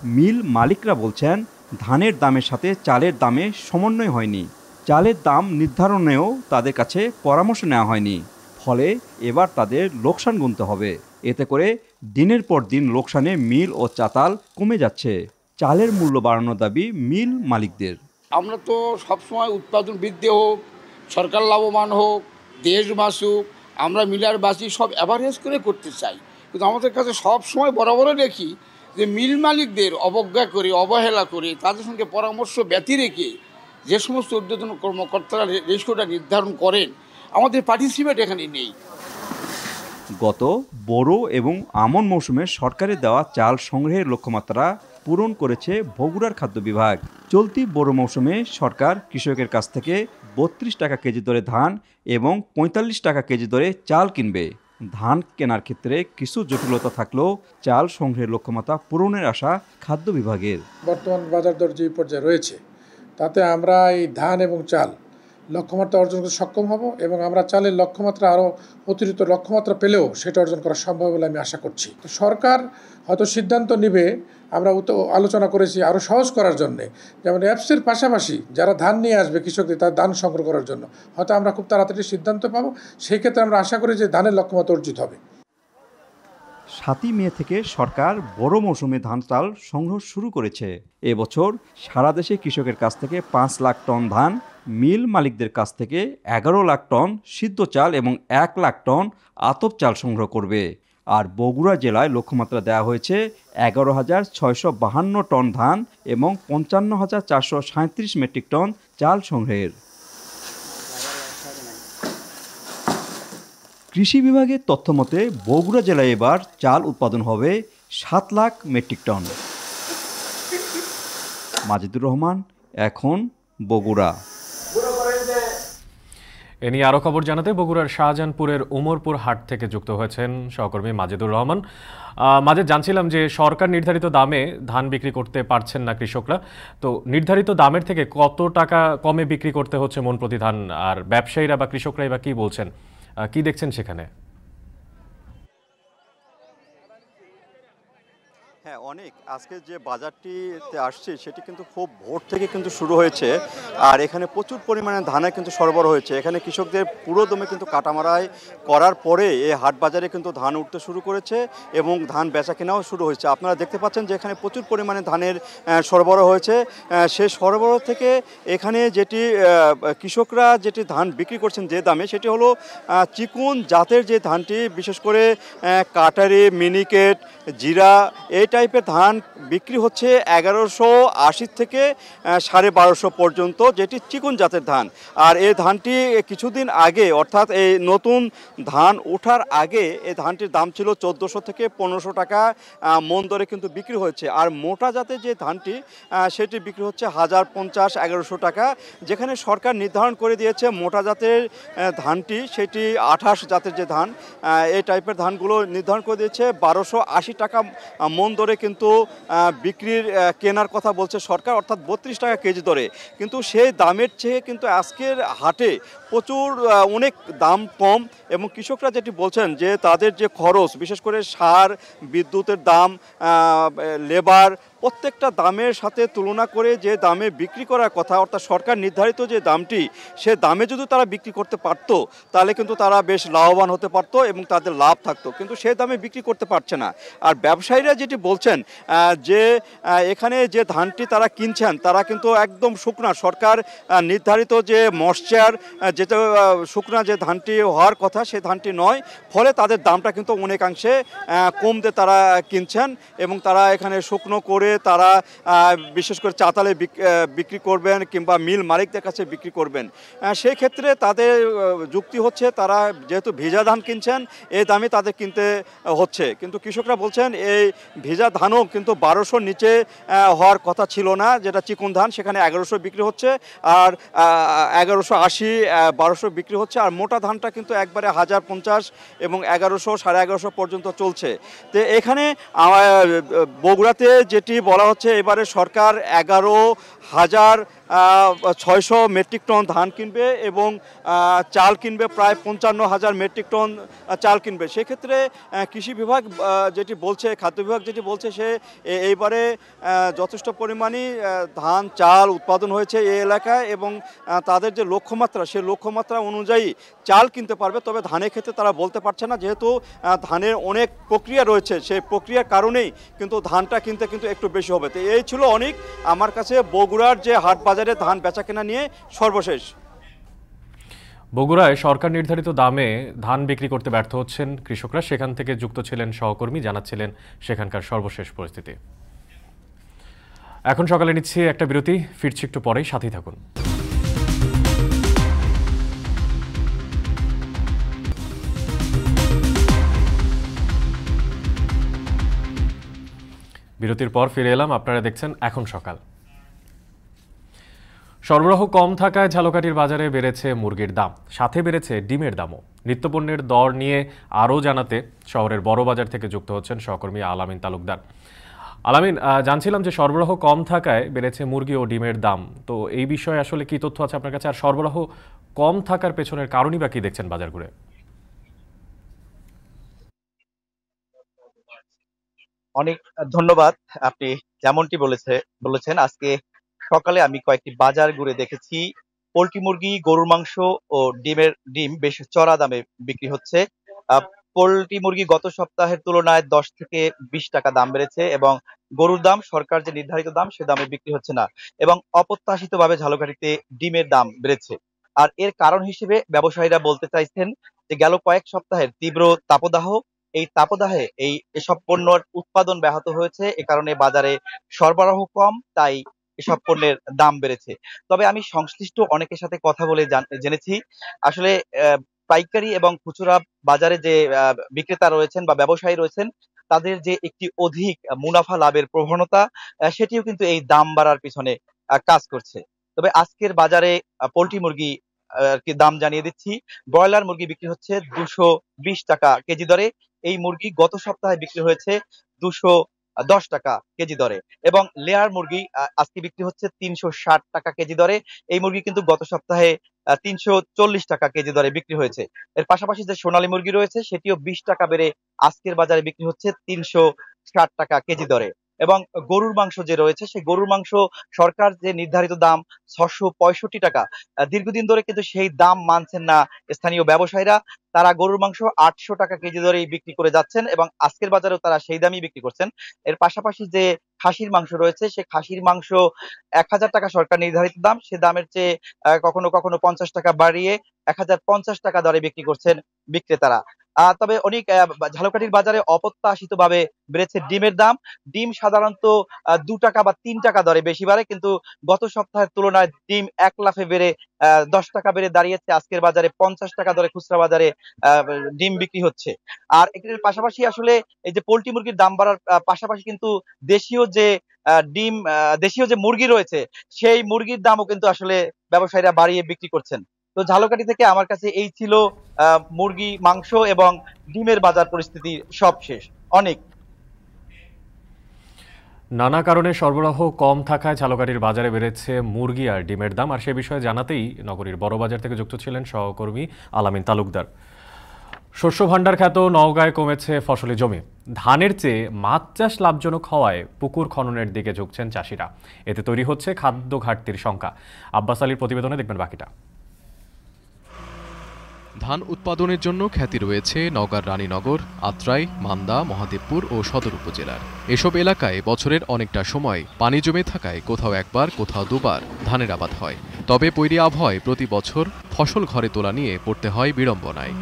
মিল মালিকরা বলছেন ধানের দামের সাথে চালের দামে সমন্বয় হয়নি। চালের দাম নির্ধারণেও তাদের কাছে পরামর্শ নেওয়া হয়নি, ফলে এবার তাদের লোকসান গুনতে হবে। এতে করে দিনের পর দিন লোকসানে মিল ও চাতাল কমে যাচ্ছে। চালের মূল্য বাড়ানোর দাবি মিল মালিকদের। আমরা তো সবসময় উৎপাদন বৃদ্ধি হোক, সরকার লাভবান হোক, দেশ বাঁচুক, আমরা মিলার বাঁচি সব অ্যাভারেজ করে করতে চাই। কিন্তু আমাদের কাছে সবসময় বরাবরই দেখি যে মিল মালিকদের অবজ্ঞা করে, অবহেলা করে, তাদের সঙ্গে পরামর্শ ব্যতি রেখে যে সমস্ত ঊর্ধ্বতন কর্মকর্তারা রেশিওটা নির্ধারণ করেন, আমাদের পার্টিসিপেট এখানে নেই। গত বোরো এবং আমন মৌসুমে সরকারের দেওয়া চাল সংগ্রহের লক্ষ্যমাত্রা পূরণ করেছে বগুড়ার খাদ্য বিভাগ। চলতি বোরো মৌসুমে সরকার কৃষকের কাছ থেকে 32 টাকা কেজি দরে ধান এবং 45 টাকা কেজি দরে চাল কিনবে। ধান কেনার ক্ষেত্রে কিছু জটিলতা থাকলেও চাল সংগ্রহের লক্ষ্যমাত্রা পূরণের আশা খাদ্য বিভাগের। বর্তমান বাজার দর যে পর্যায়ে রয়েছে, তাতে আমরা এই ধান এবং চাল লক্ষ্যমাত্রা অর্জন করতে সক্ষম হব এবং আমরা চালের লক্ষ্যমাত্রা আরও অতিরিক্ত লক্ষ্যমাত্রা পেলেও সেটা অর্জন করা সম্ভব বলে আমি আশা করছি। তো সরকার হয়তো সিদ্ধান্ত নেবে, আমরা আলোচনা করেছি আরও সহজ করার জন্যে, যেমন অ্যাপসের পাশাপাশি যারা ধান নিয়ে আসবে কৃষকদের, তার ধান সংগ্রহ করার জন্য হয়তো আমরা খুব তাড়াতাড়ি সিদ্ধান্ত পাবো। সেই ক্ষেত্রে আমরা আশা করি যে ধানের লক্ষ্যমাত্রা অর্জিত হবে। 7 মে থেকে সরকার বড় মৌসুমে ধান চাল সংগ্রহ শুরু করেছে। এবছর সারা দেশে কৃষকের কাছ থেকে 5 লাখ টন ধান, মিল মালিকদের কাছ থেকে 11 লাখ টন সিদ্ধ চাল এবং 1 লাখ টন আতপ চাল সংগ্রহ করবে। আর বগুড়া জেলায় লক্ষ্যমাত্রা দেওয়া হয়েছে 11,652 টন ধান এবং 55,437 মেট্রিক টন চাল সংগ্রহের। কৃষি বিভাগের তথ্য মতে বগুড়া জেলায় এবার চাল উৎপাদন হবে 7 লাখ মেট্রিক টন। মাজিদুর রহমান, এখন বগুড়া। এ নিয়ে আরও খবর জানাতে বগুড়ার শাহজাহানপুরের উমরপুর হাট থেকে যুক্ত হয়েছেন সহকর্মী মাজিদুর রহমান। মাজিদ, জানছিলাম যে সরকার নির্ধারিত দামে ধান বিক্রি করতে পারছেন না কৃষকরা, তো নির্ধারিত দামের থেকে কত টাকা কমে বিক্রি করতে হচ্ছে মন প্রতি ধান, আর ব্যবসায়ীরা বা কৃষকরাই বা কী বলছেন, কি দেখছেন সেখানে? হ্যাঁ, অনেক আজকে যে বাজারটিতে আসছে সেটি কিন্তু খুব ভোর থেকে কিন্তু শুরু হয়েছে, আর এখানে প্রচুর পরিমাণে ধানের কিন্তু সরবরাহ হয়েছে। এখানে কৃষকদের পুরো দমে কিন্তু কাটামারাই করার পরে এই হাট বাজারে কিন্তু ধান উঠতে শুরু করেছে এবং ধান বেচা কেনাও শুরু হয়েছে। আপনারা দেখতে পাচ্ছেন যে এখানে প্রচুর পরিমাণে ধানের সরবরাহ হয়েছে। সেই সরবরাহ থেকে এখানে যেটি কৃষকরা যেটি ধান বিক্রি করছেন যে দামে, সেটি হলো চিকুন জাতের যে ধানটি, বিশেষ করে কাটারি, মিনিকেট, জিরা, এই টাইপের ধান বিক্রি হচ্ছে 1180 থেকে 1250 পর্যন্ত, যেটি চিকুন জাতের ধান। আর এই ধানটি কিছুদিন আগে, অর্থাৎ এই নতুন ধান ওঠার আগে এই ধানটির দাম ছিল 1400 থেকে 1500 টাকা মন দরে কিন্তু বিক্রি হয়েছে। আর মোটা জাতের যে ধানটি সেটি বিক্রি হচ্ছে 1050-1100 টাকা। যেখানে সরকার নির্ধারণ করে দিয়েছে মোটা জাতের ধানটি, সেটি 28 জাতের যে ধান, এই টাইপের ধানগুলো নির্ধারণ করে দিয়েছে 1280 টাকা মন দরে দরে কিন্তু বিক্রির কেনার কথা বলছে সরকার, অর্থাৎ 32 টাকা কেজি দরে। কিন্তু সেই দামের চেয়ে কিন্তু আজকের হাটে প্রচুর অনেক দাম কম, এবং কৃষকরা যেটি বলছেন যে তাদের যে খরচ, বিশেষ করে সার, বিদ্যুতের দাম, লেবার, প্রত্যেকটা দামের সাথে তুলনা করে যে দামে বিক্রি করার কথা, অর্থাৎ সরকার নির্ধারিত যে দামটি, সে দামে যদি তারা বিক্রি করতে পারত তাহলে কিন্তু তারা বেশ লাভবান হতে পারতো এবং তাদের লাভ থাকতো, কিন্তু সেই দামে বিক্রি করতে পারছে না। আর ব্যবসায়ীরা যেটি বলছেন যে এখানে যে ধানটি তারা কিনছেন তারা কিন্তু একদম শুকনা, সরকার নির্ধারিত যে ময়েশ্চার, যেটা শুকনা যে ধানটি হওয়ার কথা সেই ধানটি নয়, ফলে তাদের দামটা কিন্তু অনেকাংশে কম দিয়ে তারা কিনছেন, এবং তারা এখানে শুকনো করে তারা বিশেষ করে চাতালে বিক্রি করবেন কিংবা মিল মালিকদের কাছে বিক্রি করবেন। সেই ক্ষেত্রে তাদের যুক্তি হচ্ছে তারা যেহেতু ভেজা ধান কিনছেন এই দামে তাদের কিনতে হচ্ছে, কিন্তু কৃষকরা বলছেন এই ভেজা ধানও কিন্তু 1200 নিচে হওয়ার কথা ছিল না, যেটা চিকন ধান সেখানে 1100 বিক্রি হচ্ছে, আর 1180, 1200 বিক্রি হচ্ছে, আর মোটা ধানটা কিন্তু একবারে 1050 এবং 1100, 1150 পর্যন্ত চলছে। তো এখানে বগুড়াতে যেটি বলা হচ্ছে এবারে সরকার 11,600 মেট্রিক টন ধান কিনবে এবং চাল কিনবে প্রায় 55,000 মেট্রিক টন চাল কিনবে। সেক্ষেত্রে কৃষি বিভাগ যেটি বলছে, খাদ্য বিভাগ যেটি বলছে, সে এইবারে যথেষ্ট পরিমাণে ধান চাল উৎপাদন হয়েছে এই এলাকায়, এবং তাদের যে লক্ষ্যমাত্রা সেই লক্ষ্যমাত্রা অনুযায়ী চাল কিনতে পারবে। তবে ধানের ক্ষেত্রে তারা বলতে পারছে না, যেহেতু ধানের অনেক প্রক্রিয়া রয়েছে, সেই প্রক্রিয়ার কারণেই কিন্তু ধানটা কিনতে কিন্তু একটু বেশি হবে। তো এই ছিল অনেক আমার কাছে বগুড়ার যে হাট বাজারে ধান বেচা কেনা নিয়ে সর্বশেষ। বগুড়ায় সরকার নির্ধারিত দামে ধান বিক্রি করতে ব্যর্থ হচ্ছেন কৃষকরা, সেখান থেকে যুক্ত ছিলেন সহকর্মী, জানাচ্ছিলেন সেখানকার সর্বশেষ পরিস্থিতি। এখন সকালে নিচ্ছি একটা বিরতি, ফিরছি একটু পরেই, সাথেই থাকুন। বিরতির পর ফিরে এলাম, আপনারা দেখছেন এখন সকাল। সরবরাহ কম থাকায় ঝালকাঠির বাজারে বেড়েছে মুরগির দাম, সাথে বেড়েছে ডিমের দামও। নিত্যপণ্যের দর নিয়ে আরও জানাতে শহরের বড় বাজার থেকে যুক্ত হচ্ছেন সহকর্মী আলামিন তালুকদার। আলামিন, জানছিলাম যে সরবরাহ কম থাকায় বেড়েছে মুরগি ও ডিমের দাম, তো এই বিষয়ে আসলে কি তথ্য আছে আপনার কাছে, আর সরবরাহ কম থাকার পেছনের কারণই বা কি দেখছেন বাজার ঘুরে? অনেক ধন্যবাদ। আপনি যেমনটি বলেছেন, আজকে সকালে আমি কয়েকটি বাজার ঘুরে দেখেছি পোল্ট্রি মুরগি, গরুর মাংস ও ডিম বেশ চড়া দামে বিক্রি হচ্ছে। পোল্ট্রি মুরগি গত সপ্তাহের তুলনায় 10 থেকে 20 টাকা দাম বেড়েছে, এবং গরুর দাম সরকার যে নির্ধারিত দাম সে দামে বিক্রি হচ্ছে না, এবং অপ্রত্যাশিতভাবে ঝালকাঠিতে ডিমের দাম বেড়েছে। আর এর কারণ হিসেবে ব্যবসায়ীরা বলতে চাইছেন যে গেল কয়েক সপ্তাহের তীব্র তাপদাহ, এই তাপদাহে এসব পণ্যের উৎপাদন ব্যাহত হয়েছে, এ কারণে বাজারে সরবরাহ কম, তাই এসব পণ্যের দাম বেড়েছে। তবে আমি সংশ্লিষ্ট অনেকের সাথে কথা বলে জেনেছি আসলে পাইকারি এবং খুচরা বাজারে যে বিক্রেতা রয়েছেন বা ব্যবসায়ী রয়েছেন তাদের যে একটি অধিক মুনাফা লাভের প্রবণতা, সেটিও কিন্তু এই দাম বাড়ার পিছনে কাজ করছে। তবে আজকের বাজারে পোল্ট্রি মুরগি দাম জানিয়ে দিচ্ছি। ব্রয়লার মুরগি বিক্রি হচ্ছে 220 টাকা কেজি দরে। এই মুরগি গত সপ্তাহে বিক্রি হয়েছে 210 টাকা কেজি দরে, এবং লেয়ার মুরগি আজকে বিক্রি হচ্ছে 360 টাকা কেজি দরে। এই মুরগি কিন্তু গত সপ্তাহে 340 টাকা কেজি দরে বিক্রি হয়েছে। এর পাশাপাশি যে সোনালী মুরগি রয়েছে সেটিও 20 টাকা বেড়ে আজকের বাজারে বিক্রি হচ্ছে 360 টাকা কেজি দরে। এবং গরুর মাংস যে রয়েছে সেই গরুর মাংস সরকার যে নির্ধারিত দাম 665 টাকা, দীর্ঘদিন ধরে কিন্তু সেই দাম মানছেন না স্থানীয় ব্যবসায়ীরা। তারা গরুর মাংস 800 টাকা কেজি দরেই বিক্রি করে যাচ্ছেন, এবং আজকের বাজারেও তারা সেই দামই বিক্রি করছেন। এর পাশাপাশি যে খাসির মাংস রয়েছে সেই খাসির মাংস 1000 টাকা সরকার নির্ধারিত দাম, সে দামের চেয়ে কখনো কখনো 50 টাকা বাড়িয়ে 1050 টাকা দরে বিক্রি করছেন বিক্রেতারা। তবে অনেক ঝালকাঠির বাজারে অপ্রত্যাশিতভাবে বেড়েছে ডিমের দাম। ডিম সাধারণত 2 টাকা বা 3 টাকা দরে বেশি বাড়ে, কিন্তু গত সপ্তাহের তুলনায় ডিম 1 লাফে বেড়ে 10 টাকা বেড়ে দাঁড়িয়েছে আজকের বাজারে 50 টাকা দরে খুচরা বাজারে ডিম বিক্রি হচ্ছে। আর এর পাশাপাশি আসলে এই যে পোল্ট্রি মুরগির দাম বাড়ার পাশাপাশি কিন্তু দেশীয় যে মুরগি রয়েছে সেই মুরগির দামও কিন্তু আসলে ব্যবসায়ীরা বাড়িয়ে বিক্রি করছেন। তো ঝালকাঠি থেকে আমার কাছে এই ছিল মুরগি, মাংস এবং ডিমের বাজার পরিস্থিতি সব শেষ। অনেক নানা কারণে সরবরাহ কম থাকায় ঝালকাঠির বাজারে বেড়েছে মুরগি আর ডিমের দাম। আর সে বিষয়ে জানাতেই নগরীর বড় বাজার থেকে যুক্ত ছিলেন সহকর্মী আলামিন তালুকদার। শস্য ভাণ্ডার খ্যাত নওগাঁয় কমেছে ফসলি জমি। ধানের চেয়ে মাছ চাষ লাভজনক হওয়ায় পুকুর খননের দিকে ঝুঁকছেন চাষিরা। এতে তৈরি হচ্ছে খাদ্য ঘাটতির শঙ্কা। আব্বাস আলীর প্রতিবেদনে দেখবেন বাকিটা। ধান উৎপাদনের জন্য খ্যাতি রয়েছে নওগাঁর রানীনগর, আত্রাই, মান্দা, মহাদেবপুর ও সদর উপজেলার। এসব এলাকায় বছরের অনেকটা সময় পানি জমে থাকায় কোথাও একবার কোথাও দুবার ধানের আবাদ হয়। তবে বৈরী আবহাওয়ায় প্রতি বছর ফসল ঘরে তোলা নিয়ে পড়তে হয় বিড়ম্বনায়।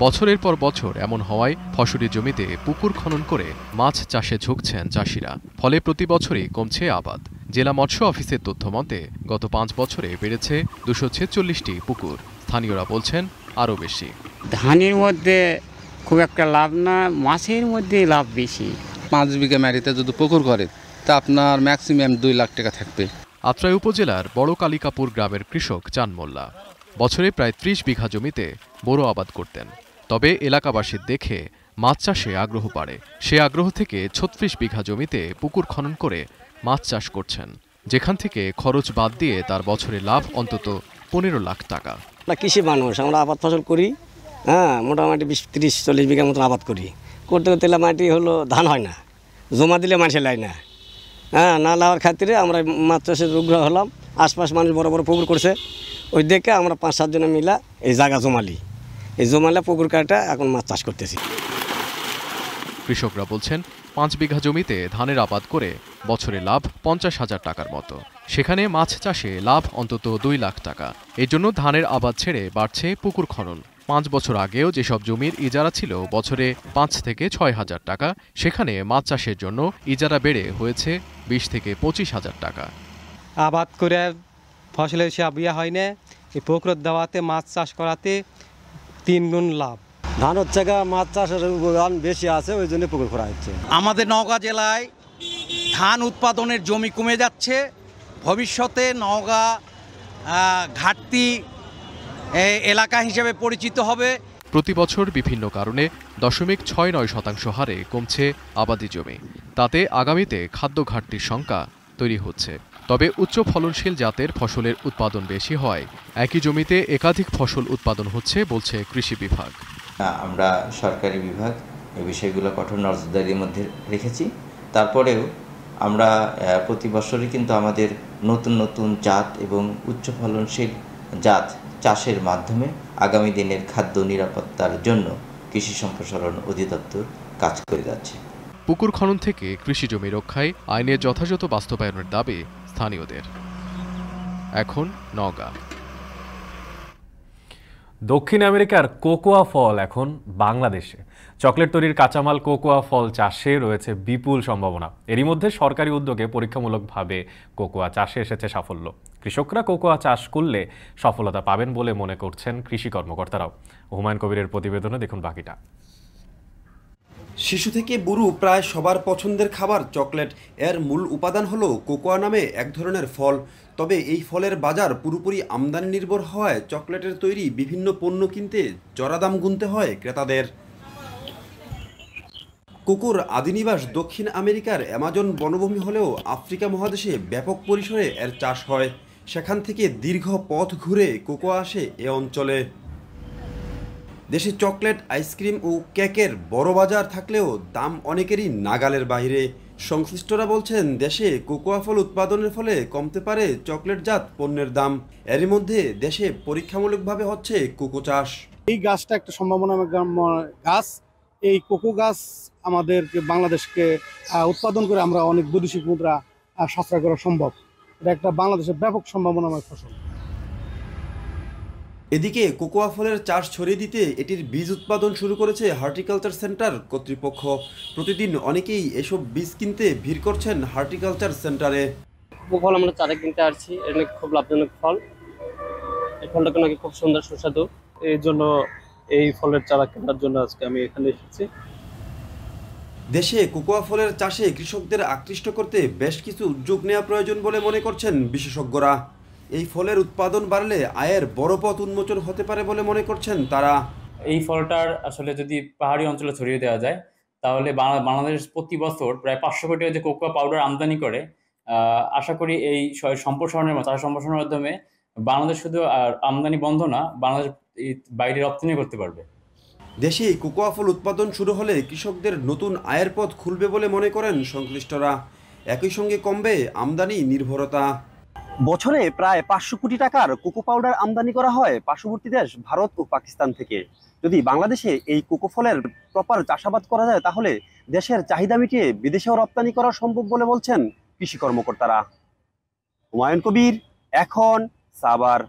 বছরের পর বছর এমন হওয়ায় ফসলি জমিতে পুকুর খনন করে মাছ চাষে ঝুঁকছেন চাষিরা। ফলে প্রতি বছরই কমছে আবাদ। জেলা মৎস্য অফিসের তথ্য মতে গত 5 বছরে বেড়েছে 246টি পুকুর। স্থানীয়রা বলছেন আরও বেশি। ধানের মধ্যে খুব একটা লাভ না, মাছের মধ্যে লাভ বেশি। 5 বিঘা মাটিতে যদি পুকুর করে তা আপনার ম্যাক্সিমাম 2 লাখ টাকা থাকবে। আত্রাই উপজেলার বড় কালিকাপুর গ্রামের কৃষক চান মোল্লা বছরে প্রায় 30 বিঘা জমিতে বোরো আবাদ করতেন। তবে এলাকাবাসীর দেখে মাছ চাষে আগ্রহ বাড়ে। সে আগ্রহ থেকে 36 বিঘা জমিতে পুকুর খনন করে মাছ চাষ করছেন, যেখান থেকে খরচ বাদ দিয়ে তার বছরে লাভ অন্তত 15 লাখ টাকা। আমরা কৃষি মানুষ, আমরা আবাদ ফসল করি। মোটামুটি 20-30-40 বিঘার মতন আবাদ করি। করতে করতে মাটি হলো ধান হয় না, জমা দিলে মানুষে লাই না। না লাওয়ার খাতিরে আমরা মাছ চাষের উগ্র হলাম। আশপাশ মানুষ বড় বড় পুকুর করছে, ওই দেখে আমরা 5-7 জনে মিলা এই জায়গা জমালি। এই জমালে পুকুর কাটা এখন মাছ চাষ করতেছি। কৃষকরা বলছেন 5 বিঘা জমিতে ধানের আবাদ করে বছরে লাভ 50,000 টাকার মতো। সেখানে মাছ চাষে লাভ অন্তত 2 লাখ টাকা। এই জন্য ধানের আবাদ ছেড়ে বাড়ছে পুকুর খনন। 5 বছর আগেও যেসব জমির ইজারা ছিল বছরে 5 থেকে 6,000 টাকা, সেখানে মাছ চাষের জন্য ইজারা বেড়ে হয়েছে 20 থেকে 25,000 টাকা। আবাদ করে ফসলের সে বিয়া হয় না, এই পুকুর দেওয়াতে মাছ চাষ করাতে 3 গুণ লাভ। ধান হচ্ছে মাছ চাষের উপাদান বেশি আছে, ওই জন্য পুকুর করা হচ্ছে। আমাদের নওগাঁ জেলায় ধান উৎপাদনের জমি কমে যাচ্ছে। ভবিষ্যতে নওগাঁ ঘাটতি এলাকা হিসেবে পরিচিত হবে। প্রতি বছর বিভিন্ন কারণে 0.69% হারে কমছে আবাদি জমি। তাতে আগামীতে খাদ্য ঘাটতির শঙ্কা তৈরি হচ্ছে। তবে উচ্চ ফলনশীল জাতের ফসলের উৎপাদন বেশি হয় একই জমিতে একাধিক ফসল উৎপাদন হচ্ছে বলছে কৃষি বিভাগ। আমরা সরকারি বিভাগ এই বিষয়গুলো কঠোর নজরদারির মধ্যে রেখেছি। তারপরেও আমরা প্রতি বছরই কিন্তু আমাদের নতুন নতুন জাত এবং উচ্চ ফলনশীল জাত চাষের মাধ্যমে আগামী দিনের খাদ্য নিরাপত্তার জন্য কৃষি সম্প্রসারণ অধিদপ্তর কাজ করে যাচ্ছে। পুকুর খনন থেকে কৃষি জমি রক্ষায় আইনের যথাযথ বাস্তবায়নের দাবি স্থানীয়দের। এখন নওগাঁ। দক্ষিণ আমেরিকার কোকোয়া ফল এখন বাংলাদেশে। চকলেট তৈরির কাঁচামাল কোকোয়া ফল চাষে রয়েছে বিপুল সম্ভাবনা। এরই মধ্যে সরকারি উদ্যোগে পরীক্ষামূলকভাবে কোকোয়া চাষে এসেছে সাফল্য। কৃষকরা কোকোয়া চাষ করলে সফলতা পাবেন বলে মনে করছেন কৃষি কর্মকর্তারাও। হুমায়ুন কবিরের প্রতিবেদনে দেখুন বাকিটা। শিশু থেকে বুড়ো প্রায় সবার পছন্দের খাবার চকলেট। এর মূল উপাদান হলো কোকোয়া নামে এক ধরনের ফল। তবে এই ফলের বাজার পুরোপুরি আমদানি নির্ভর হওয়ায় চকলেটের তৈরি বিভিন্ন পণ্য কিনতে চড়া দাম গুনতে হয় ক্রেতাদের। কোকোর আদিনিবাস দক্ষিণ আমেরিকার অ্যামাজন বনভূমি হলেও আফ্রিকা মহাদেশে ব্যাপক পরিসরে এর চাষ হয়। সেখান থেকে দীর্ঘ পথ ঘুরে কোকোয়া আসে এ অঞ্চলে। দেশে চকলেট, আইসক্রিম ও কেকের বড় বাজার থাকলেও দাম অনেকেরই নাগালের বাইরে। সংশ্লিষ্টরা বলছেন দেশে কোকোয়া ফল উৎপাদনের ফলে কমতে পারে চকলেটজাত পণ্যের দাম। এরই মধ্যে দেশে পরীক্ষামূলকভাবে হচ্ছে কোকো চাষ। এই গাছটা একটা সম্ভাবনা গাছ। এই কোকো গাছ আমাদেরকে বাংলাদেশকে উৎপাদন করে আমরা অনেক বৈদেশিক মুদ্রা সাশ্রয় করা সম্ভব। এটা একটা বাংলাদেশের ব্যাপক সম্ভাবনাময় ফসল। এদিকে কোকোয়া ফলের চাষ ছড়িয়ে দিতে এটির বীজ উৎপাদন শুরু করেছে হর্টিকালচার সেন্টার কর্তৃপক্ষ। প্রতিদিন অনেকেই এসব বীজ কিনতে ভিড় করছেন হর্টিকালচার সেন্টারে। কোকো ফল আমরা চারা কিনতে আসছি, এটা নাকি খুব লাভজনক ফল। এই ফলটা নাকি খুব সুন্দর সুস্বাদু, এই জন্য এই ফলের চারা কেনার জন্য আজকে আমি এখানে এসেছি। দেশে কোকোয়া ফলের চাষে কৃষকদের আকৃষ্ট করতে বেশ কিছু উদ্যোগ নেওয়া প্রয়োজন বলে মনে করছেন বিশেষজ্ঞরা। এই ফলের উৎপাদন বাড়লে আয়ের বড় পথ উন্মোচন হতে পারে বলে মনে করছেন তারা। এই ফলটার আসলে যদি পাহাড়ি অঞ্চলে ছড়িয়ে দেওয়া যায় তাহলে বাংলাদেশ প্রতি বছর প্রায় 500 কোটি যে কোকোয়া পাউডার আমদানি করে। আশা করি এই সম্প্রসারণের মাধ্যমে বাংলাদেশ শুধু আমদানি বন্ধ না, বাংলাদেশ বাইরে রপ্তানি করতে পারবে। দেশে কোকোয়া ফল উৎপাদন শুরু হলে কৃষকদের নতুন আয়ের পথ খুলবে বলে মনে করেন সংশ্লিষ্টরা। একই সঙ্গে কমবে আমদানি নির্ভরতা। বছরে প্রায় 500 কোটি টাকার কোকো পাউডার আমদানি করা হয় পার্শ্ববর্তী দেশ ভারত ও পাকিস্তান থেকে। যদি বাংলাদেশে এই কোকো ফলের প্রপার চাষাবাদ করা যায় তাহলে দেশের চাহিদা মিটিয়ে বিদেশেও রপ্তানি করা সম্ভব বলে বলছেন কৃষি কর্মকর্তারা। হুমায়ুন কবির, এখন সাভার।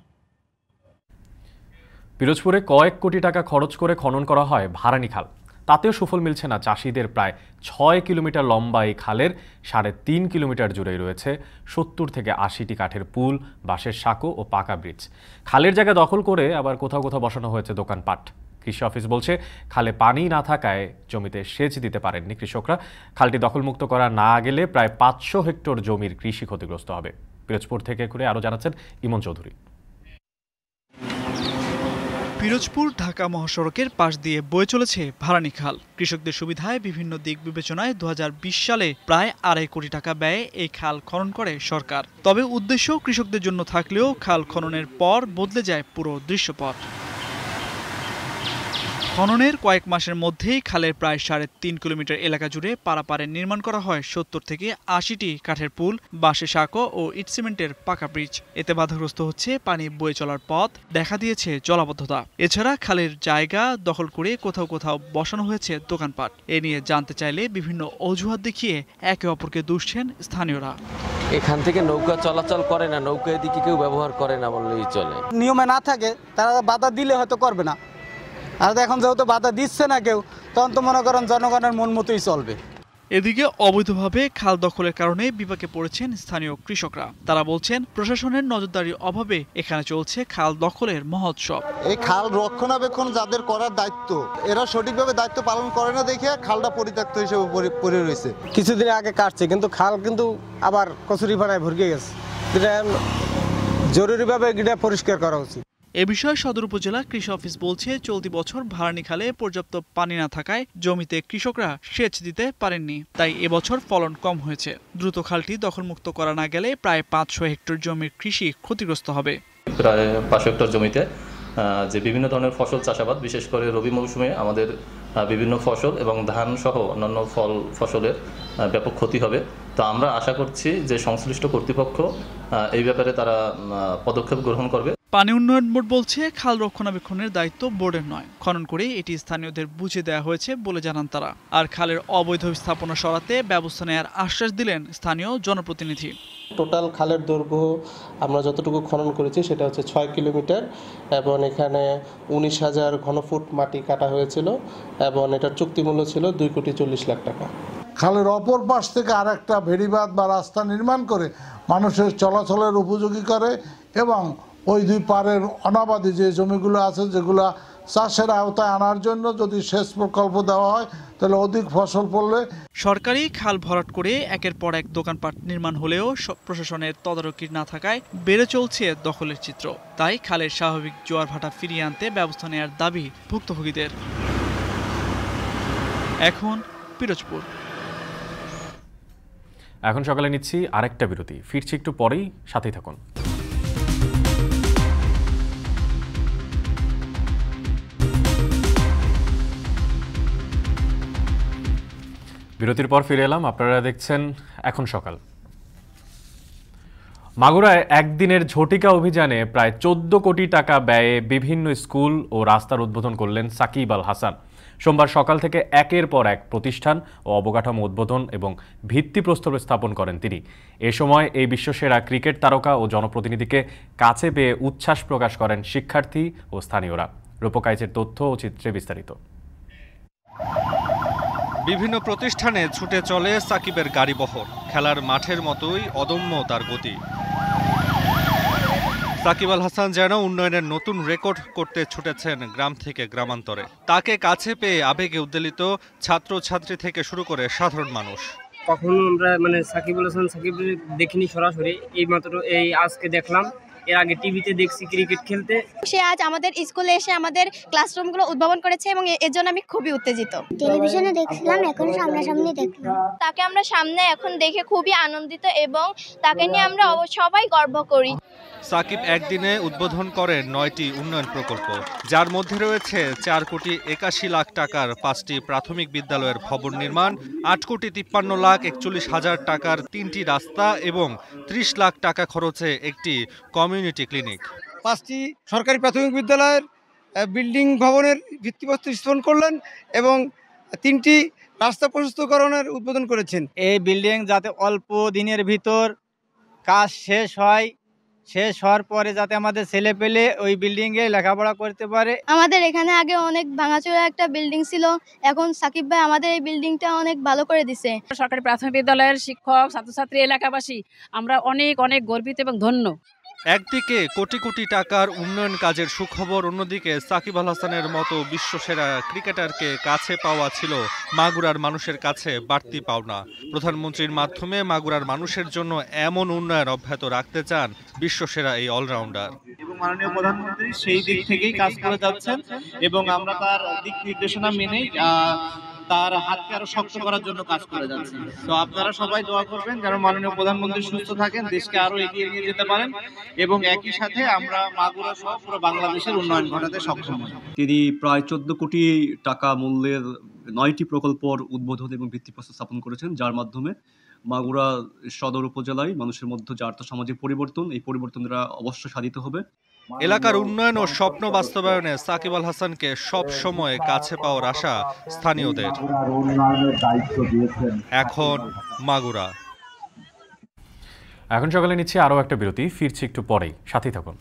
পিরোজপুরে কয়েক কোটি টাকা খরচ করে খনন করা হয় ভারানী খাল, তাতেও সুফল মিলছে না চাষিদের। প্রায় 6 কিলোমিটার লম্বা এই খালের 3.5 কিলোমিটার জুড়েই রয়েছে 70 থেকে 80টি কাঠের পুল, বাঁশের সাঁকো ও পাকা ব্রিজ। খালের জায়গা দখল করে আবার কোথাও কোথাও বসানো হয়েছে দোকানপাট। কৃষি অফিস বলছে খালে পানি না থাকায় জমিতে সেচ দিতে পারেননি কৃষকরা। খালটি দখলমুক্ত করা না গেলে প্রায় 500 হেক্টর জমির কৃষি ক্ষতিগ্রস্ত হবে। পিরোজপুর থেকে ঘুরে আরও জানাচ্ছেন ইমন চৌধুরী। পিরোজপুর ঢাকা মহাসড়কের পাশ দিয়ে বয়ে চলেছে ভারানী খাল। কৃষকদের সুবিধায় বিভিন্ন দিক বিবেচনায় 2020 সালে প্রায় 2.5 কোটি টাকা ব্যয়ে এই খাল খনন করে সরকার। তবে উদ্দেশ্য কৃষকদের জন্য থাকলেও খাল খননের পর বদলে যায় পুরো দৃশ্যপট। খননের কয়েক মাসের মধ্যেই খালের প্রায় 3.5 কিলোমিটার এলাকা জুড়ে পারাপারে নির্মাণ করা হয় 70 থেকে 80টি কাঠের পুল, বাঁশের সাঁকো ও ইট সিমেন্টের পাকা ব্রিজ। এতে বাধাগ্রস্ত হচ্ছে পানি বয়ে চলার পথ, দেখা দিয়েছে জলাবদ্ধতা। এছাড়া খালের জায়গা দখল করে কোথাও কোথাও বসানো হয়েছে দোকানপাট। এ নিয়ে জানতে চাইলে বিভিন্ন অজুহাত দেখিয়ে একে অপরকে দুষছেন স্থানীয়রা। এখান থেকে নৌকা চলাচল করে না, নৌকা এদিকে কেউ ব্যবহার করে না বললেই চলে। নিয়মে না থাকে তারা বাধা দিলে হয়তো করবে না, আর এখন যেহেতু বাধা দিচ্ছে না কেউ, তখন তো মনে করেন জনগণের মন মতোই চলবে। এদিকে অবৈধভাবে খাল দখলের কারণে বিপাকে পড়েছেন স্থানীয় কৃষকরা। তারা বলছেন প্রশাসনের নজরদারির অভাবে এখানে চলছে খাল দখলের মহোৎসব। এই খাল রক্ষণাবেক্ষণ যাদের করার দায়িত্ব, এরা সঠিকভাবে দায়িত্ব পালন করে না দেখে খালটা পরিত্যক্ত হিসেবে পড়ে রয়েছে। কিছুদিন আগে কাটছে, কিন্তু খাল কিন্তু আবার কচুরিপানায় ভরকে গেছে। যেটা জরুরিভাবে এটা পরিষ্কার করা উচিত। এ বিষয়ে সদর উপজেলা কৃষি অফিস বলছে, চলতি বছর ভারানী খালে পর্যাপ্ত পানি না থাকায় জমিতে কৃষকরা সেচ দিতে পারেননি, তাই এবছর ফলন কম হয়েছে। দ্রুত খালটি দখলমুক্ত করা না গেলে প্রায় 500 হেক্টর জমির কৃষি ক্ষতিগ্রস্ত হবে। প্রায় 500 হেক্টর জমিতে যে বিভিন্ন ধরনের ফসল চাষাবাদ, বিশেষ করে রবি মৌসুমে আমাদের বিভিন্ন ফসল এবং ধান সহ অন্যান্য ফসলের ব্যাপক ক্ষতি হবে। তো আমরা আশা করছি যে সংশ্লিষ্ট কর্তৃপক্ষ এই ব্যাপারে তারা পদক্ষেপ গ্রহণ করবে। পানি উন্নয়ন বোর্ড বলছে, খাল রক্ষণাবেক্ষণের দায়িত্ব বোর্ডের নয়, খনন করে এটি স্থানীয়দের বুঝিয়ে দেওয়া হয়েছে বলে জানান তারা। আর খালের অবৈধ স্থাপনা সরাতে ব্যবস্থা নেওয়ার আশ্বাস দিলেন স্থানীয় জনপ্রতিনিধি। টোটাল খালের দৈর্ঘ্য আমরা যতটুকু খনন করেছি সেটা হচ্ছে 6 কিলোমিটার, এবং এখানে 19,000 ঘনফুট মাটি কাটা হয়েছিল, এবং এটার চুক্তিমূল্য ছিল 2,40,00,000 টাকা। খালের অপর পাশ থেকে আর একটা ভেড়িবাঁধ বা রাস্তা নির্মাণ করে মানুষের চলাচলের উপযোগী করে, এবং ওই দুই পারের অনাবাদি যে জমিগুলো আছে যেগুলো চাষের আওতায় আনার জন্য যদি সেচ প্রকল্প দেওয়া হয় তাহলে অধিক ফসল পড়লে। সরকারি খাল ভরাট করে একের পর এক দোকানপাট নির্মাণ হলেও প্রশাসনের তদারকি না থাকায় বেড়ে চলছে দখলের চিত্র। তাই খালের স্বাভাবিক জোয়ার ভাটা ফিরিয়ে আনতে ব্যবস্থা নেওয়ার দাবি ভুক্তভোগীদের। এখন পিরোজপুর। এখন সকালে নিচ্ছি আরেকটা বিরতি, ফিরছি একটু পরেই, সাথেই থাকুন। বিরতির পর ফিরে এলাম, আপনারা দেখছেন এখন সকাল। মাগুরায় একদিনের ঝটিকা অভিযানে প্রায় 14 কোটি টাকা ব্যয়ে বিভিন্ন স্কুল ও রাস্তার উদ্বোধন করলেন সাকিব আল হাসান। সোমবার সকাল থেকে একের পর এক প্রতিষ্ঠান ও অবকাঠামো উদ্বোধন এবং ভিত্তিপ্রস্তর স্থাপন করেন তিনি। এ সময় এই বিশ্বসেরা ক্রিকেট তারকা ও জনপ্রতিনিধিকে কাছে পেয়ে উচ্ছ্বাস প্রকাশ করেন শিক্ষার্থী ও স্থানীয়রা। রূপকাইচের তথ্য ও চিত্রে বিস্তারিত। বিভিন্ন প্রতিষ্ঠানে ছুটে চলে সাকিবের গাড়িবহর, খেলার মাঠের মতোই অদম্য তার গতি। সাকিব আল হাসান যেন উন্নয়নের নতুন রেকর্ড করতে ছুটেছেন গ্রাম থেকে গ্রামান্তরে। তাকে কাছে পেয়ে আবেগে উদ্বেলিত ছাত্রছাত্রী থেকে শুরু করে সাধারণ মানুষ। কখনো আমরা সাকিব আল হাসান সাকিব দেখিনি সরাসরি, এই মাত্র এই আজকে দেখলাম। এর আগে টিভিতে দেখছি ক্রিকেট খেলতে। সে আজ আমাদের স্কুলে এসে আমাদের ক্লাসরুমগুলো উদ্ভাবন করেছে এবং এর জন্য আমি খুবই উত্তেজিত। টেলিভিশনে দেখছিলাম, এখন সামনাসামনি দেখলাম। তাকে আমরা সামনে এখন দেখে খুবই আনন্দিত এবং তাকে নিয়ে আমরা সবাই গর্ব করি। সাকিব একদিনে উদ্বোধন করেন 9টি উন্নয়ন প্রকল্প, যার মধ্যে রয়েছে 4,81,00,000 টাকার 5টি প্রাথমিক বিদ্যালয়ের ভবন নির্মাণ, 8,53,41,000 টাকার 3টি রাস্তা এবং 30 লাখ টাকা খরচে একটি কমিউনিটি ক্লিনিক। 5টি সরকারি প্রাথমিক বিদ্যালয়ের বিল্ডিং ভবনের ভিত্তিপ্রস্তর স্থাপন করলেন এবং 3টি রাস্তা প্রশস্তকরণের উদ্বোধন করেছেন। এই বিল্ডিং যাতে অল্প দিনের ভিতর কাজ শেষ হয়, শেষ হওয়ার পরে যাতে আমাদের ছেলে পেলে ওই বিল্ডিং এ লেখাপড়া করতে পারে। আমাদের এখানে আগে অনেক ভাঙাচোরা একটা বিল্ডিং ছিল, এখন সাকিব ভাই আমাদের এই বিল্ডিংটা অনেক ভালো করে দিছে। সরকারি প্রাথমিক বিদ্যালয়ের শিক্ষক, ছাত্রছাত্রী, এলাকাবাসী আমরা অনেক অনেক গর্বিত এবং ধন্য। একদিকে কোটি কোটি টাকার উন্নয়ন কাজের সুখবর, অন্যদিকে সাকিব আল হাসানের মতো বিশ্বসেরা ক্রিকেটারকে কাছে পাওয়া ছিল মাগুরার মানুষের কাছে বাড়তি পাওনা। প্রধানমন্ত্রীর মাধ্যমে মাগুরার মানুষের জন্য এমন উন্নয়ন অব্যাহত রাখতে চান বিশ্বসেরা এই অলরাউন্ডার। এবং মাননীয় প্রধানমন্ত্রী সেই দিক থেকেই কাজ করে যাচ্ছেন এবং আমরা তার দিক নির্দেশনা মেনেই তার হাতকে আরো শক্ত করার জন্য কাজ করে যাচ্ছেন। তো আপনারা সবাই দোয়া করবেন যেন মাননীয় প্রধানমন্ত্রী সুস্থ থাকেন, দেশকে আরো এগিয়ে নিয়ে যেতে পারেন এবং একই সাথে আমরা মাগুরা সহ পুরো বাংলাদেশের উন্নয়ন ঘটাতে সক্ষম হই। তিনি প্রায় 14 কোটি টাকা মূল্যের 9টি প্রকল্পর উদ্বোধন এবং ভিত্তিপ্রস্তর স্থাপন করেছেন, যার মাধ্যমে মাগুরা সদর উপজেলায় মানুষের মধ্যে যে আর্থসামাজিক পরিবর্তন, এই পরিবর্তনটা অবশ্যই সাধিত হবে। এলাকার উন্নয়ন ও স্বপ্ন বাস্তবায়নে সাকিব আল হাসানকে সব সময় কাছে পাওয়ার আশা স্থানীয়দের। এখন মাগুরা। এখন সকালে নিচ্ছে আরও একটা বিরতি, ফিরছি একটু পরেই, সাথেই থাকুন।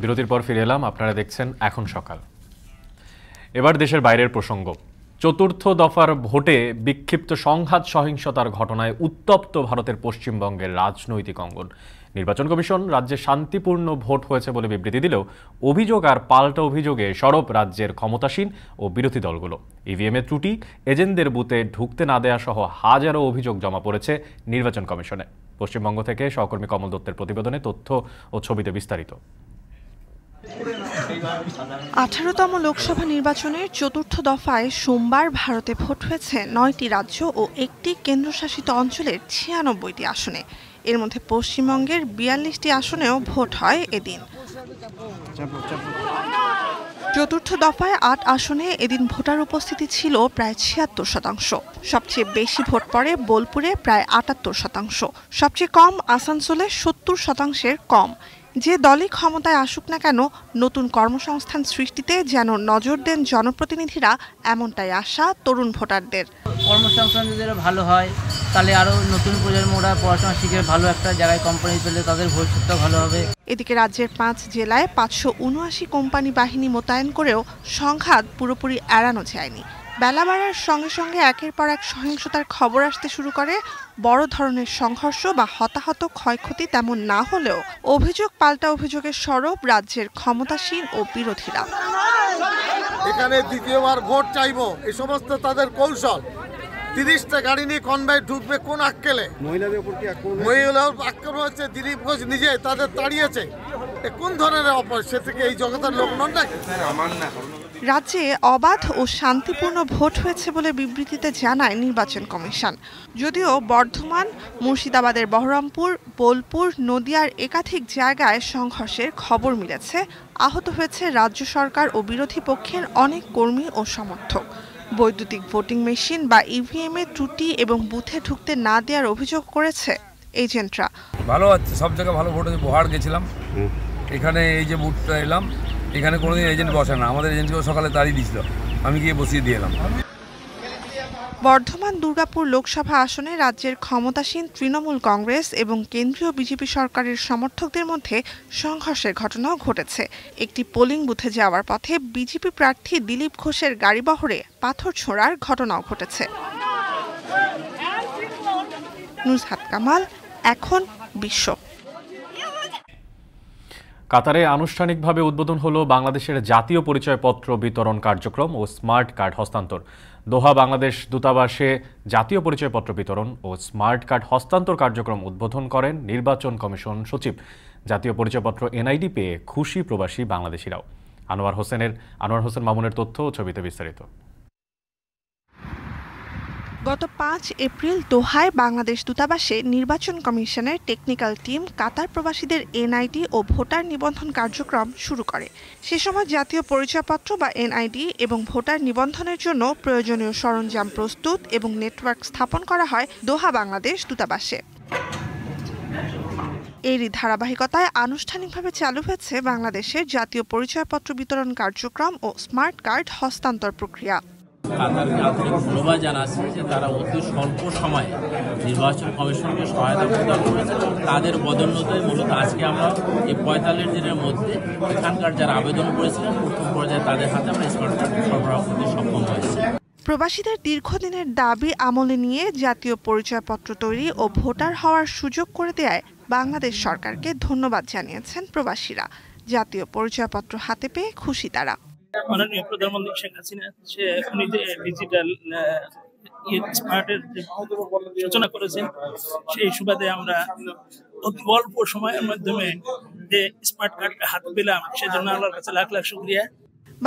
বিরতির পর ফিরে এলাম, আপনারা দেখছেন এখন সকাল। এবার দেশের বাইরের প্রসঙ্গ। চতুর্থ দফার ভোটে বিক্ষিপ্ত সংঘাত সহিংসতার ঘটনায় উত্তপ্ত ভারতের পশ্চিমবঙ্গের রাজনৈতিক অঙ্গন। নির্বাচন কমিশন রাজ্যে শান্তিপূর্ণ ভোট হয়েছে বলে বিবৃতি দিলেও অভিযোগ আর পাল্টা অভিযোগে সরব রাজ্যের ক্ষমতাসীন ও বিরোধী দলগুলো। ইভিএমের ত্রুটি, এজেন্টদের বুথে ঢুকতে না দেয়া সহ হাজারো অভিযোগ জমা পড়েছে নির্বাচন কমিশনে। পশ্চিমবঙ্গ থেকে সহকর্মী কমল দত্তের প্রতিবেদনে তথ্য ও ছবিতে বিস্তারিত। 18তম লোকসভা নির্বাচনের চতুর্থ দফায় সোমবার ভারতে ভোট হয়েছে 9টি রাজ্য ও একটি কেন্দ্রশাসিত অঞ্চলের 96টি আসনে। এর মধ্যে পশ্চিমবঙ্গের 42টি আসনেও ভোট হয় এদিন। চতুর্থ দফায় 8 আসনে এদিন ভোটার উপস্থিতি ছিল প্রায় 76%। সবচেয়ে বেশি ভোট পড়ে বোলপুরে প্রায় 78%, সবচেয়ে কম আসানসোলে 70%-এর কম। যে দলই ক্ষমতায় আসুক না কেন, নতুন কর্মসংস্থান সৃষ্টিতে যেন নজর দেন জনপ্রতিনিধিরা, এমনটাই আশা তরুণ ভোটারদের। কর্মসংস্থান যদি ভালো হয় তাহলে আরও নতুন প্রজন্মরা পড়াশোনা শিখে ভালো একটা জায়গায় কোম্পানি পেলে তাদের ভবিষ্যৎটাও ভালো হবে। এদিকে রাজ্যের 5 জেলায় 579 কোম্পানি বাহিনী মোতায়েন করেও সংঘাত পুরোপুরি এড়ানো যায়নি। বেলা বাড়ার সঙ্গে সঙ্গে একের পর এক সহিংসতার খবর আসতে শুরু করে। বড় ধরনের সংঘর্ষ বা হতাহত ক্ষয়ক্ষতি তেমন না হলেও অভিযোগ পাল্টা অভিযোগের সরব রাজ্যের ক্ষমতাসীন ও বিরোধীরা। এখানে দ্বিতীয়বার ভোট চাইবো, এই সমস্ত তাদের কৌশল। 30টা গাড়ি নিয়ে কনভয় ঢুকবে কোন আক্কেলে? মহিলাদের উপর কি আক্রমণ হচ্ছে? দিলীপ ঘোষ নিজে তাদের তাড়িয়েছে। কোন ধরনের অপরাধ? সে থেকে এই জগতের লোক নন নাকি? রাজ্যে অবাধ ও শান্তিপূর্ণ ভোট হয়েছে বলে বিবৃতিতে জানায় নির্বাচন কমিশন। যদিও বর্ধমান, মুর্শিদাবাদের বহরমপুর, বোলপুর, নদিয়ার একাধিক জায়গায় সংঘর্ষের খবর মিলেছে। আহত হয়েছে রাজ্য সরকার ও বিরোধী পক্ষের অনেক কর্মী ও সমর্থক। বৈদ্যুতিক ভোটিং মেশিন বা ইভিএমের ত্রুটি এবং বুথে ঢুকতে না দেওয়ার অভিযোগ করেছে এজেন্টরা। ভালো আছে, সব জায়গায় ভালো ভোট হয়েছে। বহার গেছিলাম, এখানে এই যে বুথটা এলাম, এখানে কোনোদিন এজেন্ট বসে না। আমাদের এজেন্টকেও সকালে তাড়িয়ে দিয়েছিল, আমি গিয়ে বসিয়ে দিয়ে এলাম। বর্ধমান দুর্গাপুর লোকসভা আসনে রাজ্যের ক্ষমতাসীন তৃণমূল কংগ্রেস এবং কেন্দ্রীয় বিজেপি সরকারের সমর্থকদের মধ্যে সংঘর্ষের ঘটনাও ঘটেছে। একটি পোলিং বুথে যাওয়ার পথে বিজেপি প্রার্থী দিলীপ ঘোষের গাড়িবহরে পাথর ছোঁড়ার ঘটনাও ঘটেছে। নুসহাত কামাল, এখন বিশ্ব। কাতারে আনুষ্ঠানিকভাবে উদ্বোধন হলো বাংলাদেশের জাতীয় পরিচয়পত্র বিতরণ কার্যক্রম ও স্মার্ট কার্ড হস্তান্তর। দোহা বাংলাদেশ দূতাবাসে জাতীয় পরিচয়পত্র বিতরণ ও স্মার্ট কার্ড হস্তান্তর কার্যক্রম উদ্বোধন করেন নির্বাচন কমিশন সচিব। জাতীয় পরিচয়পত্র এনআইডি পেয়ে খুশি প্রবাসী বাংলাদেশিরাও। আনোয়ার হোসেন মামুনের তথ্য ও ছবিতে বিস্তারিত। গত 5 এপ্রিল দোহায় বাংলাদেশ দূতাবাসে নির্বাচন কমিশনের টেকনিক্যাল টিম কাতার প্রবাসীদের এনআইডি ও ভোটার নিবন্ধন কার্যক্রম শুরু করে। সে সময় জাতীয় পরিচয়পত্র বা এনআইডি এবং ভোটার নিবন্ধনের জন্য প্রয়োজনীয় সরঞ্জাম প্রস্তুত এবং নেটওয়ার্ক স্থাপন করা হয় দোহা বাংলাদেশ দূতাবাসে। এরই ধারাবাহিকতায় আনুষ্ঠানিকভাবে চালু হয়েছে বাংলাদেশের জাতীয় পরিচয়পত্র বিতরণ কার্যক্রম ও স্মার্ট কার্ড হস্তান্তর প্রক্রিয়া। কাতারকে আন্তরিক ধন্যবাদ জানাচ্ছি যে তারা অতি স্বল্প সময়ে নির্বাচন কমিশনকে সহায়তা প্রদান করেছে। তাদের বদৌলতে মূলত আজকে আমরা এই 45 দিনের মধ্যে এখানকার যারা আবেদন করেছিলেন প্রথম পর্যায়ে তাদের হাতে আমরা স্মার্ট কার্ড সরবরাহ করতে সক্ষম হয়েছে। প্রবাসীদের দীর্ঘদিনের দাবি আমলে নিয়ে জাতীয় পরিচয়পত্র তৈরি ও ভোটার হওয়ার সুযোগ করে দেয়ায় বাংলাদেশ সরকারকে ধন্যবাদ জানিয়েছেন প্রবাসীরা। জাতীয় পরিচয়পত্র হাতে পেয়ে খুশি তারা। মাননীয় প্রধানমন্ত্রী শেখ হাসিনা উনি যে ডিজিটাল স্মার্টের সূচনা করেছেন, সেই সুবাদে আমরা অতি অল্প সময়ের মাধ্যমে যে স্মার্ট কার্ডটা হাতে পেলাম, সেজন্য আল্লাহর কাছে লাখ লাখ শুকরিয়া।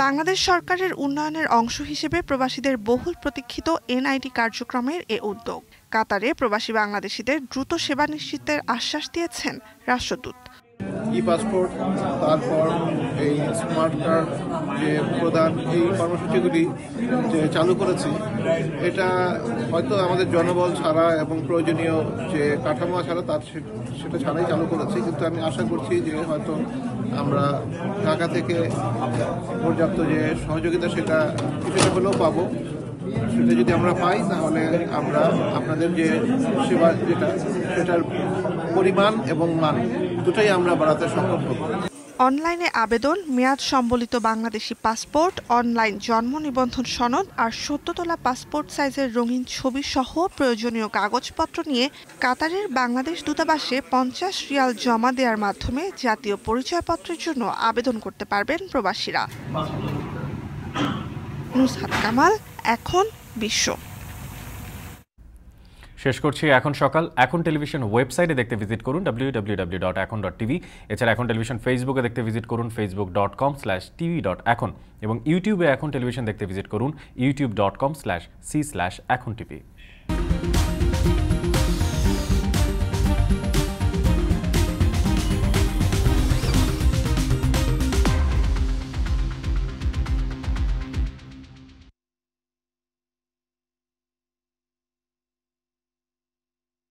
বাংলাদেশ সরকারের উন্নয়নের অংশ হিসেবে প্রবাসীদের বহুল প্রতীক্ষিত এনআইডি কার্যক্রমের এ উদ্যোগ। কাতারে প্রবাসী বাংলাদেশিদের দ্রুত সেবা নিশ্চিতের আশ্বাস দিয়েছেন রাষ্ট্রদূত। ই পাসপোর্ট, তারপর এই স্মার্ট কার্ড যে প্রদান, এই কর্মসূচিগুলি যে চালু করেছি, এটা হয়তো আমাদের জনবল ছাড়া এবং প্রয়োজনীয় যে কাঠামো ছাড়া সেটা ছাড়াই চালু করেছি, কিন্তু আমি আশা করছি যে হয়তো আমরা ঢাকা থেকে পর্যাপ্ত যে সহযোগিতা সেটা কিছুটা হলেও পাবো। সেটা যদি আমরা পাই তাহলে আমরা আপনাদের যে সেবা সেটার পরিমাণ এবং মান দুটাই আমরা বাড়াতে সক্ষম হব। অনলাইনে আবেদন, মেয়াদ সম্বলিত বাংলাদেশি পাসপোর্ট, অনলাইন জন্ম নিবন্ধন সনদ আর সদ্য তোলা পাসপোর্ট সাইজের রঙিন ছবি সহ প্রয়োজনীয় কাগজপত্র নিয়ে কাতারের বাংলাদেশ দূতাবাসে 50 রিয়াল জমা দেওয়ার মাধ্যমে জাতীয় পরিচয়পত্রের জন্য আবেদন করতে পারবেন প্রবাসীরা। নুসহাত কামাল, এখন বিশ্ব। শেষ করছি এখন সকাল। এখন টেলিভিশন ওয়েবসাইটে দেখতে ভিজিট করুন www.ekon.tv। এছাড়া এখন টেলিভিশন ফেসবুকে দেখতে ভিজিট করুন facebook.com/tv.ekon এবং ইউটিউবে এখন টেলিভিশন দেখতে ভিজিট করুন youtube.com/c/ekontv।